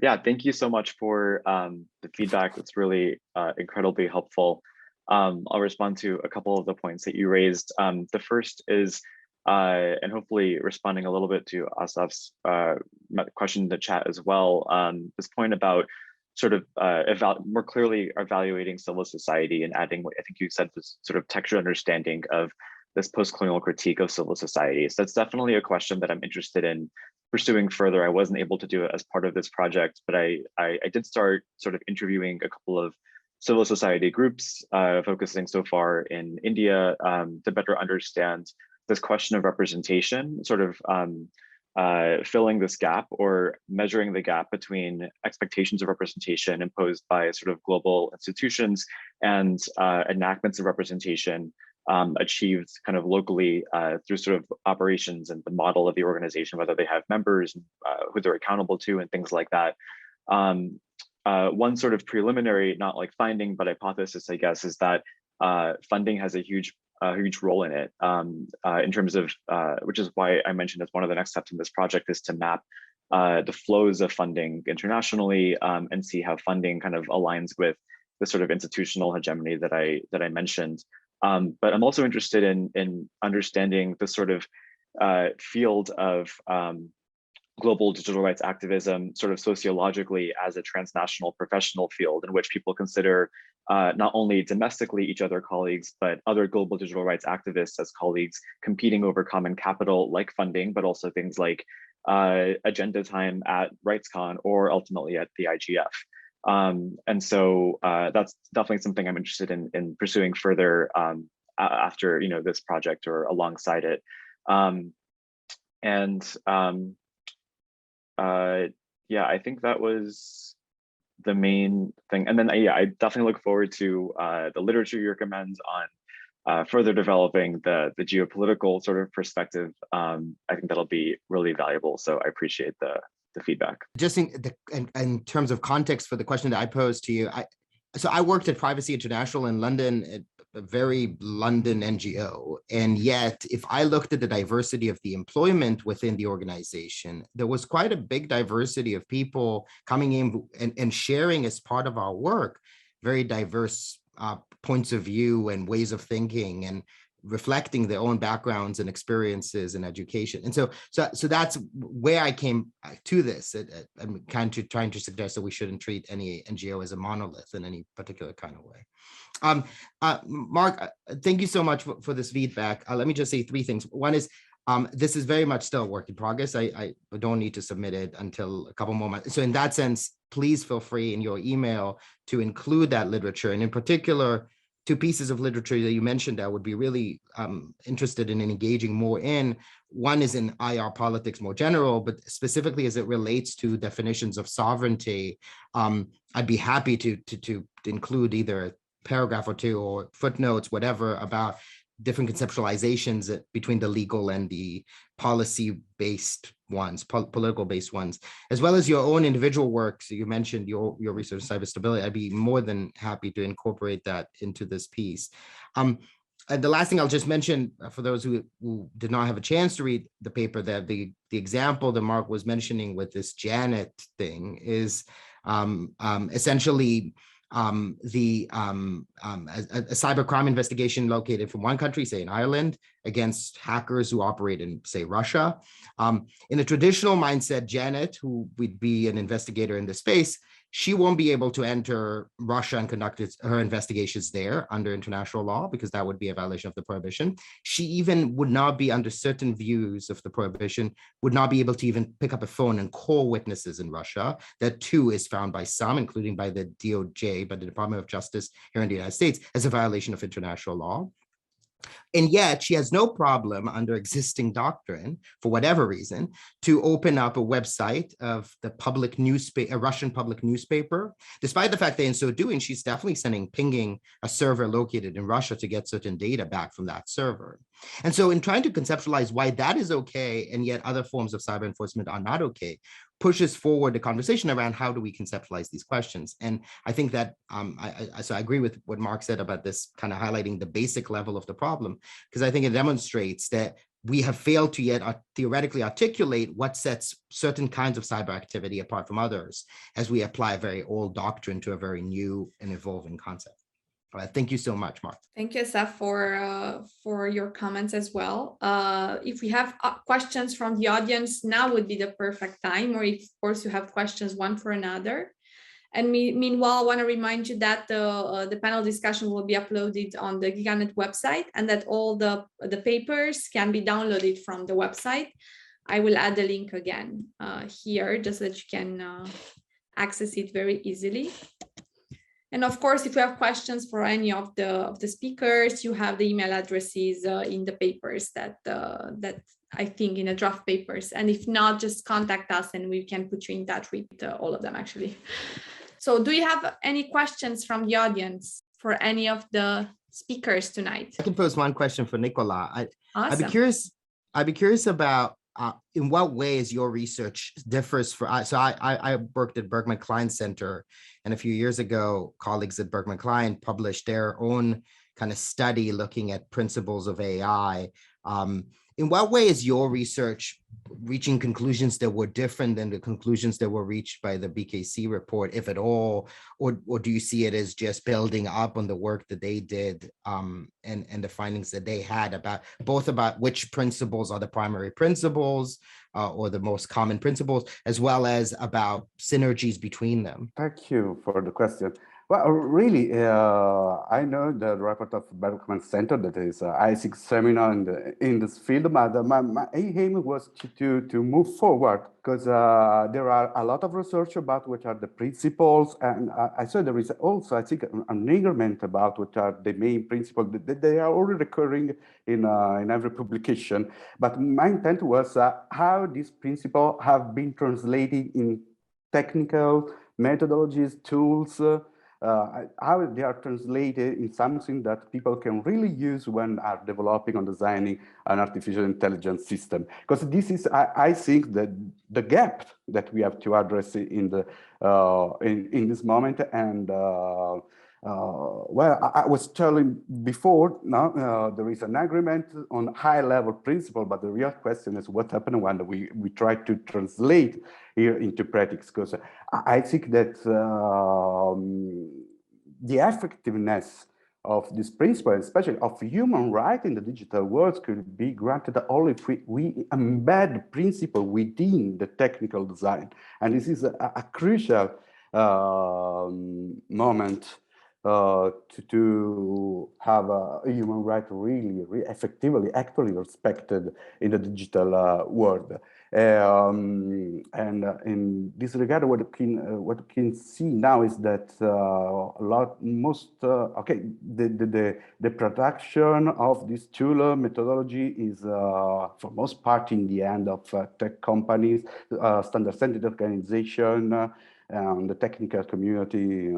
D: Yeah, thank you so much for the feedback. It's really incredibly helpful. I'll respond to a couple of the points that you raised. The first is, and hopefully responding a little bit to Asaf's question in the chat as well, this point about sort of more clearly evaluating civil society and adding what I think you said, this sort of textured understanding of this post-colonial critique of civil society. So that's definitely a question that I'm interested in pursuing further. I wasn't able to do it as part of this project, but I did start sort of interviewing a couple of civil society groups, focusing so far in India to better understand this question of representation, sort of filling this gap or measuring the gap between expectations of representation imposed by sort of global institutions and enactments of representation achieved kind of locally through sort of operations and the model of the organization, whether they have members, who they're accountable to, and things like that. One sort of preliminary, not like finding, but hypothesis, I guess, is that funding has a huge role in it, in terms of, which is why I mentioned as one of the next steps in this project is to map the flows of funding internationally and see how funding kind of aligns with the sort of institutional hegemony that I mentioned. But I'm also interested in understanding the sort of field of global digital rights activism sort of sociologically as a transnational professional field in which people consider not only domestically each other colleagues, but other global digital rights activists as colleagues competing over common capital like funding, but also things like agenda time at RightsCon or ultimately at the IGF. And so that's definitely something I'm interested in pursuing further after this project or alongside it. Yeah, I think that was the main thing. And then yeah, I definitely look forward to the literature you recommend on further developing the geopolitical sort of perspective. I think that'll be really valuable. So I appreciate the feedback.
E: Just in terms of context for the question that I posed to you, so I worked at Privacy International in London, a very London NGO. And yet, if I looked at the diversity of the employment within the organization, there was quite a big diversity of people coming in and sharing as part of our work, very diverse points of view and ways of thinking and reflecting their own backgrounds and experiences and education. And so that's where I came to this. I'm kind of trying to suggest that we shouldn't treat any NGO as a monolith in any particular kind of way. Mark, thank you so much for this feedback. Let me just say three things. One is, this is very much still a work in progress. I don't need to submit it until a couple more months. So in that sense, please feel free in your email to include that literature. And in particular, two pieces of literature that you mentioned I would be really interested in engaging more in. One is in IR politics more general, but specifically as it relates to definitions of sovereignty. I'd be happy to include either a paragraph or two or footnotes, whatever, about different conceptualizations between the legal and the policy-based ones, political-based ones, as well as your own individual works. You mentioned your research on cyber stability. I'd be more than happy to incorporate that into this piece. And the last thing I'll just mention for those who did not have a chance to read the paper, that the example that Mark was mentioning with this GigaNet thing is essentially a cybercrime investigation located from one country, say in Ireland, against hackers who operate in, say, Russia. In a traditional mindset, Janet, who would be an investigator in this space, she won't be able to enter Russia and conduct her investigations there under international law, because that would be a violation of the prohibition. She even would not be, under certain views of the prohibition, would not be able to even pick up a phone and call witnesses in Russia. That too is found by some, including by the DOJ, by the Department of Justice here in the United States, as a violation of international law. And yet she has no problem under existing doctrine, for whatever reason, to open up a website of the public newspaper, a Russian public newspaper, despite the fact that in so doing, she's definitely pinging a server located in Russia to get certain data back from that server. And so in trying to conceptualize why that is okay, and yet other forms of cyber enforcement are not okay, pushes forward the conversation around how do we conceptualize these questions. And I think that, so I agree with what Mark said about this kind of highlighting the basic level of the problem, because I think it demonstrates that we have failed to yet theoretically articulate what sets certain kinds of cyber activity apart from others as we apply a very old doctrine to a very new and evolving concept. Thank you so much, Mark.
A: Thank you, Asaf, for your comments as well. If we have questions from the audience, now would be the perfect time, or if, of course, you have questions one for another. And meanwhile, I want to remind you that the panel discussion will be uploaded on the GigaNet website, and that all the papers can be downloaded from the website. I will add the link again here, just so that you can access it very easily. And of course, if you have questions for any of the speakers, you have the email addresses in the papers that I think in the draft papers. And if not, just contact us and we can put you in touch with all of them, actually. So do you have any questions from the audience for any of the speakers tonight?
E: I can pose one question for Nicola.
A: Awesome.
E: I'd be curious about in what ways your research differs for, so I worked at Berkman Klein Center, and a few years ago, colleagues at Berkman Klein published their own kind of study looking at principles of AI. In what way is your research reaching conclusions that were different than the conclusions that were reached by the BKC report, if at all, or do you see it as just building up on the work that they did and the findings that they had about both about which principles are the primary principles or the most common principles, as well as about synergies between them?
C: Thank you for the question. Well, really, I know the report of Berkman Center that is I6 seminar in this field, but my aim was to move forward, because there are a lot of research about what are the principles, and I saw there is also, I think, an agreement about what are the main principles. They are already recurring in every publication, but my intent was how these principles have been translated in technical methodologies, tools, how they are translated in something that people can really use when are developing and designing an artificial intelligence system. Because this is, I think, that the gap that we have to address in this moment. And well, I was telling before, now there is an agreement on high-level principle, but the real question is what happens when we try to translate here into practice, because I think that the effectiveness of this principle, especially of human rights in the digital world, could be granted only if we embed the principle within the technical design. And this is a crucial moment to have a human right really effectively, actually respected in the digital world. And in this regard, what you can see now is that the production of this tool methodology is for most part in the hand of tech companies, standard-centered organization, and the technical community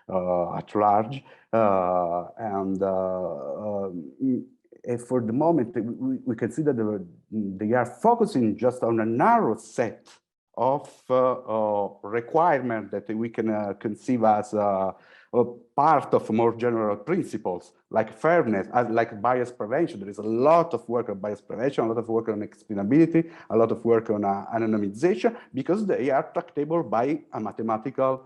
C: at large, and for the moment, we can see that they are focusing just on a narrow set of requirements that we can conceive as a part of more general principles, like fairness, like bias prevention. There is a lot of work on bias prevention, a lot of work on explainability, a lot of work on anonymization, because they are tractable by a mathematical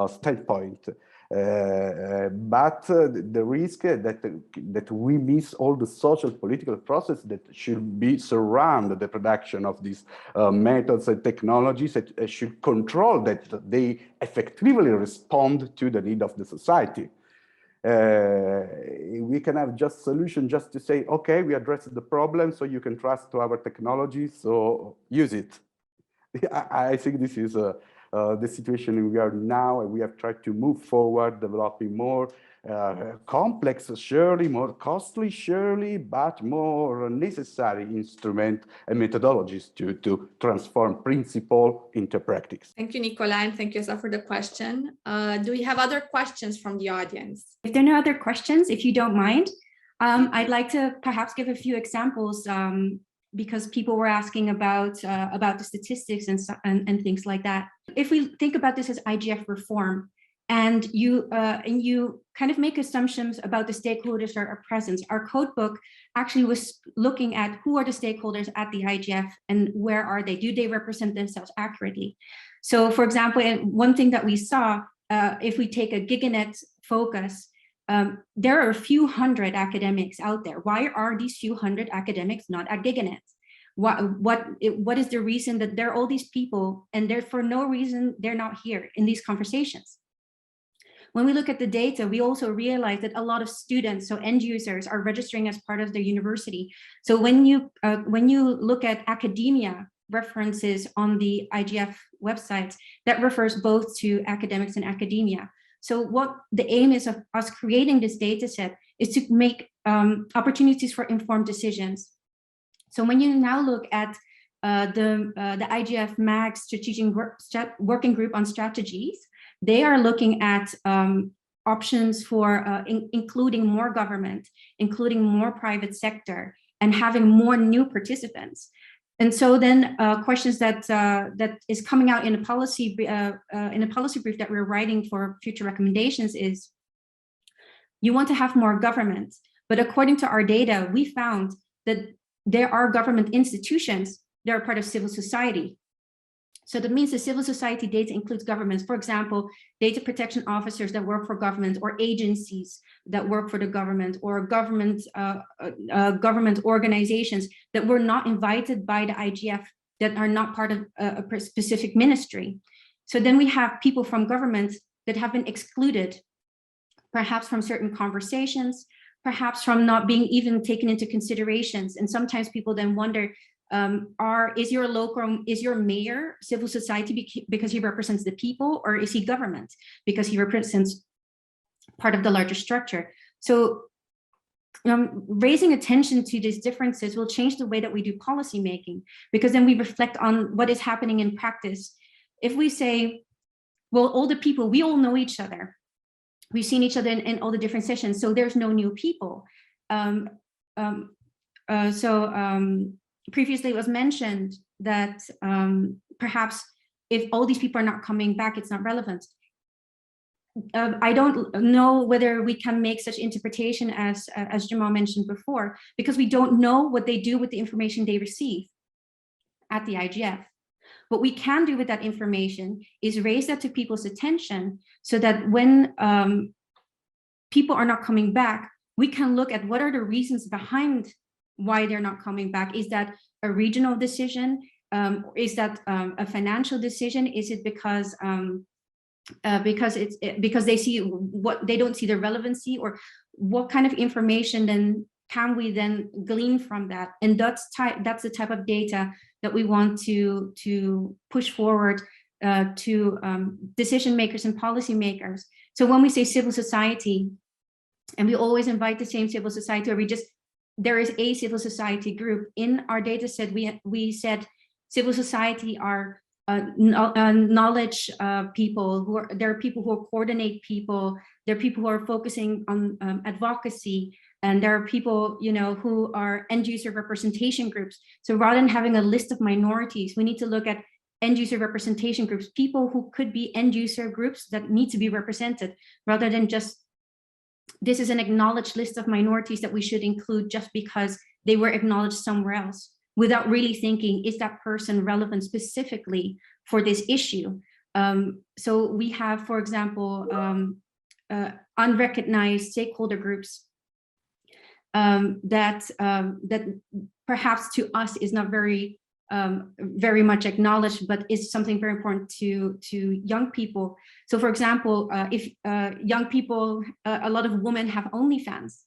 C: standpoint. But the risk that we miss all the social political process that should be surround the production of these methods and technologies that should control that they effectively respond to the need of the society. We can have just solution just to say, okay, we addressed the problem, so you can trust to our technology, so use it. I think this is the situation we are now, and we have tried to move forward, developing more complex, surely, more costly, surely, but more necessary instrument and methodologies to transform principle into practice.
A: Thank you, Nicola, and thank you, Asaf, for the question. Do we have other questions from the audience?
B: If there are no other questions, if you don't mind, I'd like to perhaps give a few examples because people were asking about the statistics and things like that. If we think about this as IGF reform, and you kind of make assumptions about the stakeholders that are present. Our code book actually was looking at who are the stakeholders at the IGF and where are they? Do they represent themselves accurately? So, for example, one thing that we saw, if we take a GigaNet focus, there are a few hundred academics out there. Why are these few hundred academics not at GigaNet? What is the reason that there are all these people and they're for no reason they're not here in these conversations? When we look at the data, we also realize that a lot of students, so end users, are registering as part of the university. So when you look at academia references on the IGF websites, that refers both to academics and academia. So what the aim is of us creating this data set is to make opportunities for informed decisions. So when you now look at the IGF MAG strategic working group on strategies, they are looking at options for including more government, including more private sector, and having more new participants. And so then questions that is coming out in a policy brief that we're writing for future recommendations is, you want to have more government, but according to our data, we found that there are government institutions that are part of civil society. So that means the civil society data includes governments, for example, data protection officers that work for government, or agencies that work for the government, or government organizations that were not invited by the IGF, that are not part of a specific ministry. So then we have people from government that have been excluded, perhaps from certain conversations, perhaps from not being even taken into considerations. And sometimes people then wonder, is your mayor civil society because he represents the people, or is he government because he represents part of the larger structure? So raising attention to these differences will change the way that we do policy making, because then we reflect on what is happening in practice. If we say, well, all the people, we all know each other. We've seen each other in all the different sessions, so there's no new people. Previously it was mentioned that perhaps if all these people are not coming back, it's not relevant. I don't know whether we can make such interpretation as Jamal mentioned before, because we don't know what they do with the information they receive at the IGF. What we can do with that information is raise that to people's attention, so that when people are not coming back, we can look at what are the reasons behind why they're not coming back. Is that a regional decision? Is that a financial decision? Is it because they see what they don't see the relevancy, or what kind of information then can we then glean from that? And that's the type of data that we want to push forward to decision makers and policy makers. So when we say civil society, and we always invite the same civil society, or there is a civil society group in our data set. We said civil society are knowledge people, there are people who coordinate people, there are people who are focusing on advocacy, and there are people, who are end user representation groups. So rather than having a list of minorities, we need to look at end user representation groups, people who could be end user groups that need to be represented, rather than just, this is an acknowledged list of minorities that we should include just because they were acknowledged somewhere else, without really thinking, is that person relevant specifically for this issue? So we have, for example, unrecognized stakeholder groups that perhaps to us is not very much acknowledged, but is something very important to young people. So for example, if young people, a lot of women have OnlyFans.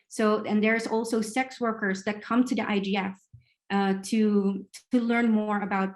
B: So, and there's also sex workers that come to the IGF to learn more about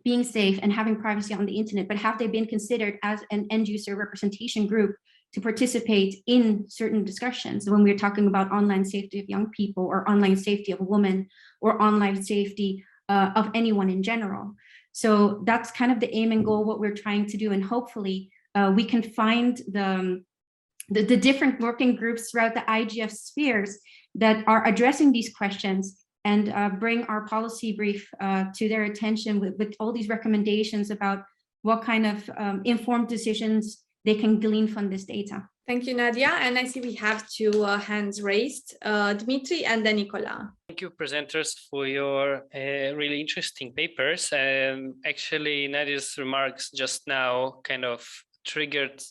B: being safe and having privacy on the internet, but have they been considered as an end user representation group to participate in certain discussions when we're talking about online safety of young people or online safety of women or online safety of anyone in general. So that's kind of the aim and goal, what we're trying to do. And hopefully we can find the different working groups throughout the IGF spheres that are addressing these questions and bring our policy brief to their attention with all these recommendations about what kind of informed decisions they can glean from this data.
A: Thank you, Nadia. And I see we have two hands raised, Dmitry and then Nicola.
H: Thank you, presenters, for your really interesting papers. Actually, Nadia's remarks just now kind of triggered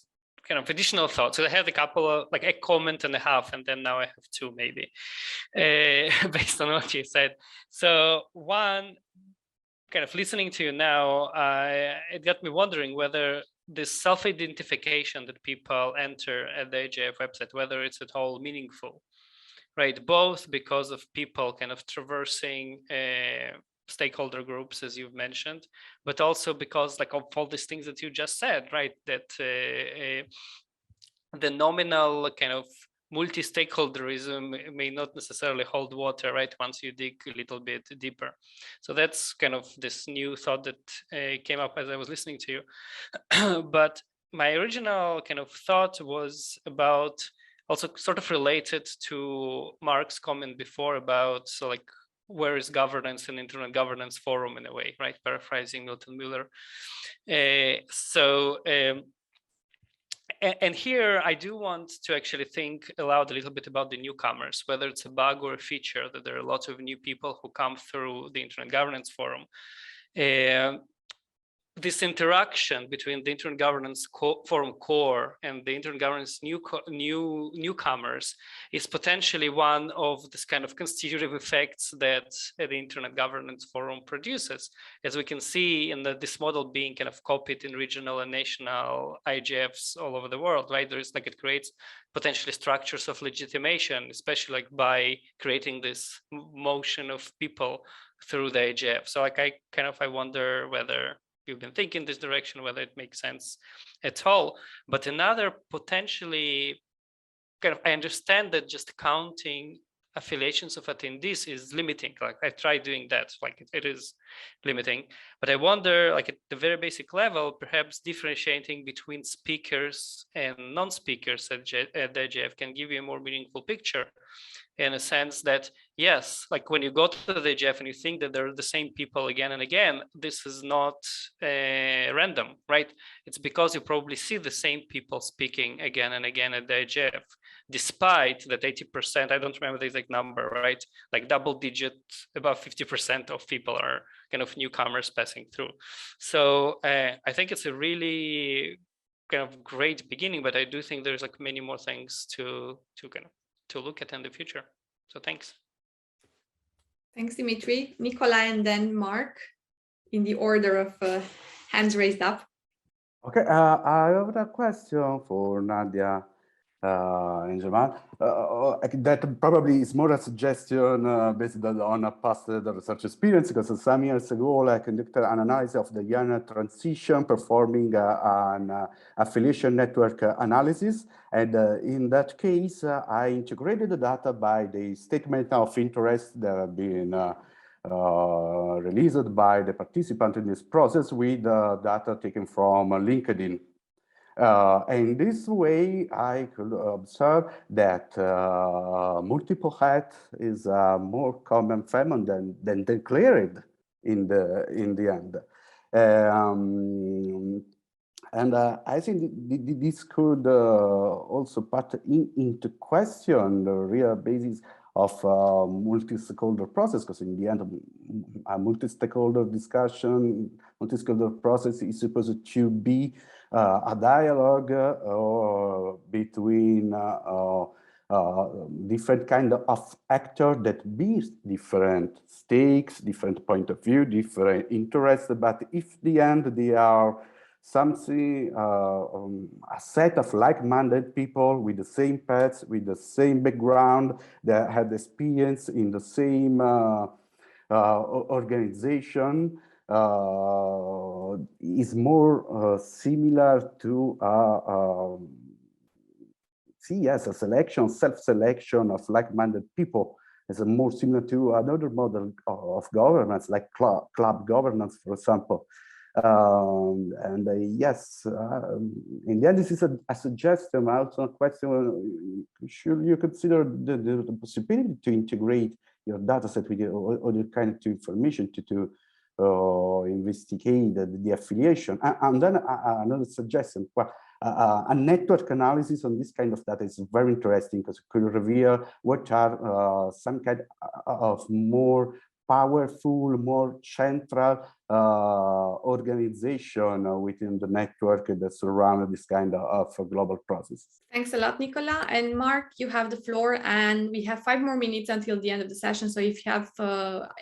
H: kind of additional thoughts. So I had a couple of, like a comment and a half, and then now I have two maybe, based on what you said. So one, kind of listening to you now, it got me wondering whether this self-identification that people enter at the IGF website, whether it's at all meaningful, right? Both because of people kind of traversing stakeholder groups, as you've mentioned, but also because like of all these things that you just said, right? That the nominal kind of multi-stakeholderism may not necessarily hold water, right, once you dig a little bit deeper. So that's kind of this new thought that came up as I was listening to you. But my original kind of thought was about, also sort of related to Mark's comment before about, so like, where is governance and internet governance forum in a way, right? Paraphrasing Milton Muller. And here I do want to actually think aloud a little bit about the newcomers, whether it's a bug or a feature, that there are lots of new people who come through the Internet Governance Forum. This interaction between the Internet Governance Forum core and the Internet Governance newcomers is potentially one of this kind of constitutive effects that the Internet Governance Forum produces, as we can see in this model being kind of copied in regional and national IGFs all over the world, right? There's like, it creates potentially structures of legitimation, especially like by creating this motion of people through the IGF. So like I wonder whether you've been thinking this direction, whether it makes sense at all. But another potentially kind of, I understand that just counting affiliations of attendees is limiting. Like I tried doing that, like it is limiting. But I wonder, like at the very basic level, perhaps differentiating between speakers and non-speakers at the IGF can give you a more meaningful picture, in a sense that, yes, like when you go to the IGF and you think that they're the same people again and again, this is not random, right? It's because you probably see the same people speaking again and again at the IGF, despite that 80%, I don't remember the exact number, right? Like double digit, about 50% of people are kind of newcomers passing through. So I think it's a really kind of great beginning, but I do think there's like many more things to look at in the future. So thanks.
A: Thanks, Dimitri. Nicola and then Mark, in the order of hands raised up.
C: Okay, I have a question for Nadia and Jamal. That probably is more a suggestion based on a past research experience, because some years ago I conducted an analysis of the young transition, performing an affiliation network analysis. And in that case, I integrated the data by the statement of interest that have been released by the participant in this process with data taken from LinkedIn. In this way, I could observe that multiple hat is a more common phenomenon than declared in the end. I think this could also put into question the real basis of multi-stakeholder process, because in the end, a multi-stakeholder discussion, multi-stakeholder process is supposed to be a dialogue between different kind of actors that be different stakes, different point of view, different interests, but if the end they are something, a set of like-minded people with the same paths, with the same background, that had experience in the same organization, is more similar to see as a selection, self-selection of like-minded people as a more similar to another model of governance, like club governance, for example. Yes, in the end, this is a suggestion, also a question, should you consider the possibility to integrate your data set with other kind of information to investigate the affiliation? And then another suggestion, a network analysis on this kind of data is very interesting because it could reveal what are some kind of more powerful, more central organization within the network that surround this kind of global process.
A: Thanks a lot, Nicola. And Mark, you have the floor, and we have 5 more minutes until the end of the session. So if you have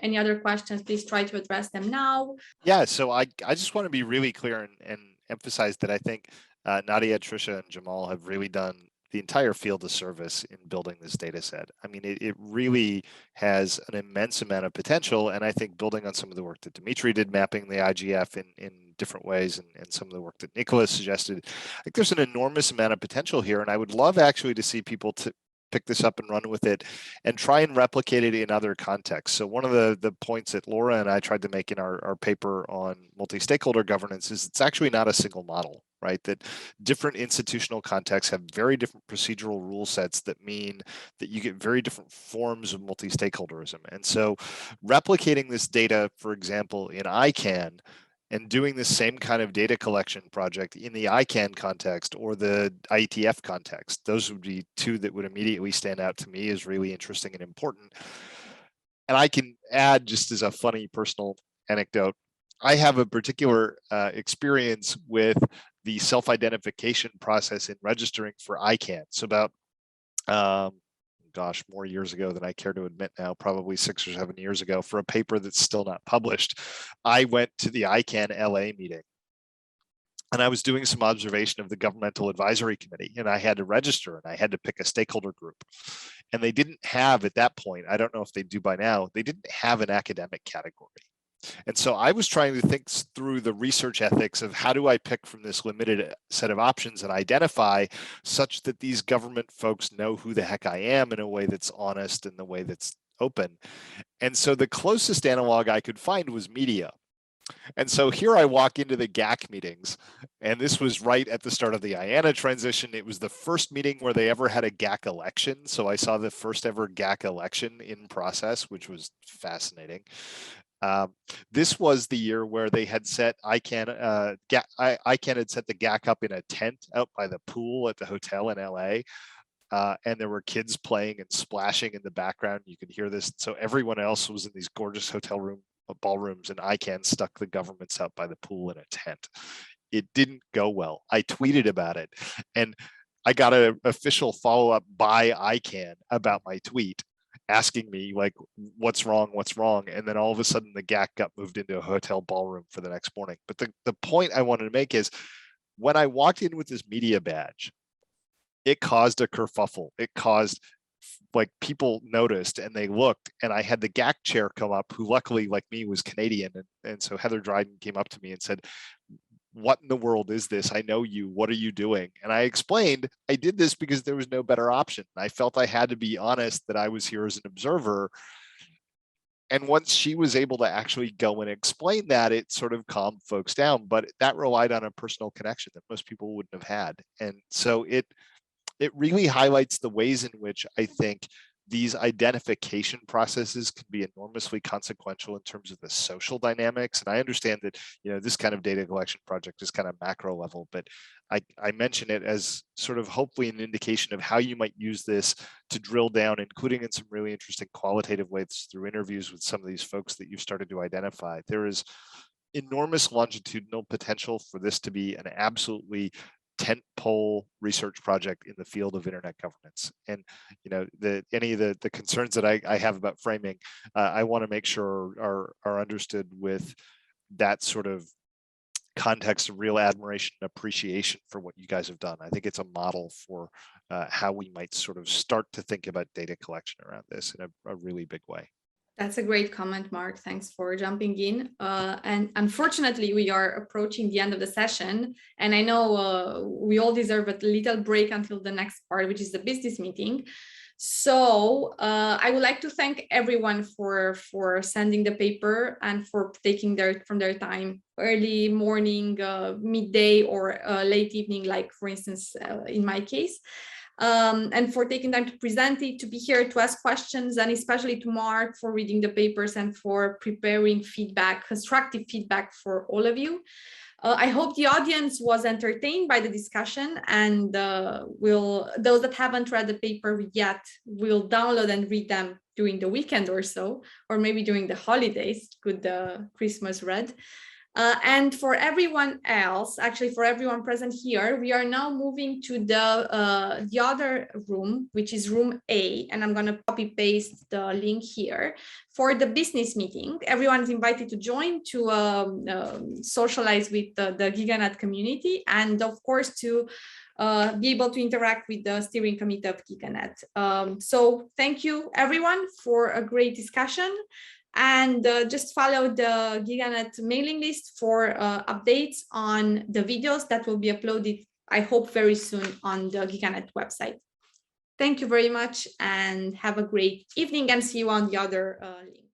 A: any other questions, please try to address them now.
F: Yeah, so I just want to be really clear and emphasize that I think Nadia, Trisha, and Jamal have really done the entire field a service in building this data set. I mean, it really has an immense amount of potential. And I think building on some of the work that Dimitri did, mapping the IGF in different ways, and some of the work that Nicola suggested, I think there's an enormous amount of potential here. And I would love actually to see people to pick this up and run with it and try and replicate it in other contexts. So one of the points that Laura and I tried to make in our paper on multi-stakeholder governance is it's actually not a single model, right? That different institutional contexts have very different procedural rule sets that mean that you get very different forms of multi-stakeholderism. And so replicating this data, for example, in ICANN, and doing the same kind of data collection project in the ICANN context or the IETF context, those would be 2 that would immediately stand out to me as really interesting and important. And I can add, just as a funny personal anecdote, I have a particular experience with the self-identification process in registering for ICANN. So about, gosh, more years ago than I care to admit now, probably 6 or 7 years ago, for a paper that's still not published, I went to the ICANN LA meeting. And I was doing some observation of the governmental advisory committee, and I had to register, and I had to pick a stakeholder group. And they didn't have, at that point, I don't know if they do by now, they didn't have an academic category. And so I was trying to think through the research ethics of how do I pick from this limited set of options and identify such that these government folks know who the heck I am in a way that's honest and the way that's open. And so the closest analog I could find was media. And so here I walk into the GAC meetings, and this was right at the start of the Ioana transition. It was the first meeting where they ever had a GAC election. So I saw the first ever GAC election in process, which was fascinating. This was the year where they had set ICANN had set the GAC up in a tent out by the pool at the hotel in LA. And there were kids playing and splashing in the background. You could hear this. So everyone else was in these gorgeous hotel ballrooms, and ICANN stuck the governments out by the pool in a tent. It didn't go well. I tweeted about it, and I got an official follow-up by ICANN about my tweet, asking me like, what's wrong? And then all of a sudden the GAC got moved into a hotel ballroom for the next morning. But the point I wanted to make is when I walked in with this media badge, it caused a kerfuffle. It caused, like, people noticed and they looked, and I had the GAC chair come up, who luckily, like me, was Canadian. And so Heather Dryden came up to me and said, what in the world is this? I know you. What are you doing? And I explained, I did this because there was no better option. I felt I had to be honest that I was here as an observer. And once she was able to actually go and explain that, it sort of calmed folks down. But that relied on a personal connection that most people wouldn't have had. And so it really highlights the ways in which I think these identification processes can be enormously consequential in terms of the social dynamics. And I understand that, this kind of data collection project is kind of macro level, but I mention it as sort of hopefully an indication of how you might use this to drill down, including in some really interesting qualitative ways through interviews with some of these folks that you've started to identify. There is enormous longitudinal potential for this to be an absolutely tentpole research project in the field of internet governance. And any of the concerns that I have about framing, I want to make sure are understood with that sort of context of real admiration and appreciation for what you guys have done. I think it's a model for how we might sort of start to think about data collection around this in a really big way.
A: That's a great comment, Mark. Thanks for jumping in. And unfortunately, we are approaching the end of the session. And I know we all deserve a little break until the next part, which is the business meeting. So I would like to thank everyone for sending the paper and for taking from their time, early morning, midday, or late evening, like for instance, in my case. And for taking time to present it, to be here to ask questions, and especially to Mark for reading the papers and for preparing feedback, constructive feedback for all of you. I hope the audience was entertained by the discussion, and those that haven't read the paper yet will download and read them during the weekend or so, or maybe during the holidays, good Christmas read. And for everyone else, actually for everyone present here, we are now moving to the other room, which is room A, and I'm going to copy paste the link here for the business meeting. Everyone is invited to join to socialize with the GigaNet community, and of course to be able to interact with the steering committee of GigaNet. So thank you everyone for a great discussion. And just follow the GigaNet mailing list for updates on the videos that will be uploaded, I hope, very soon on the GigaNet website. Thank you very much and have a great evening, and see you on the other link.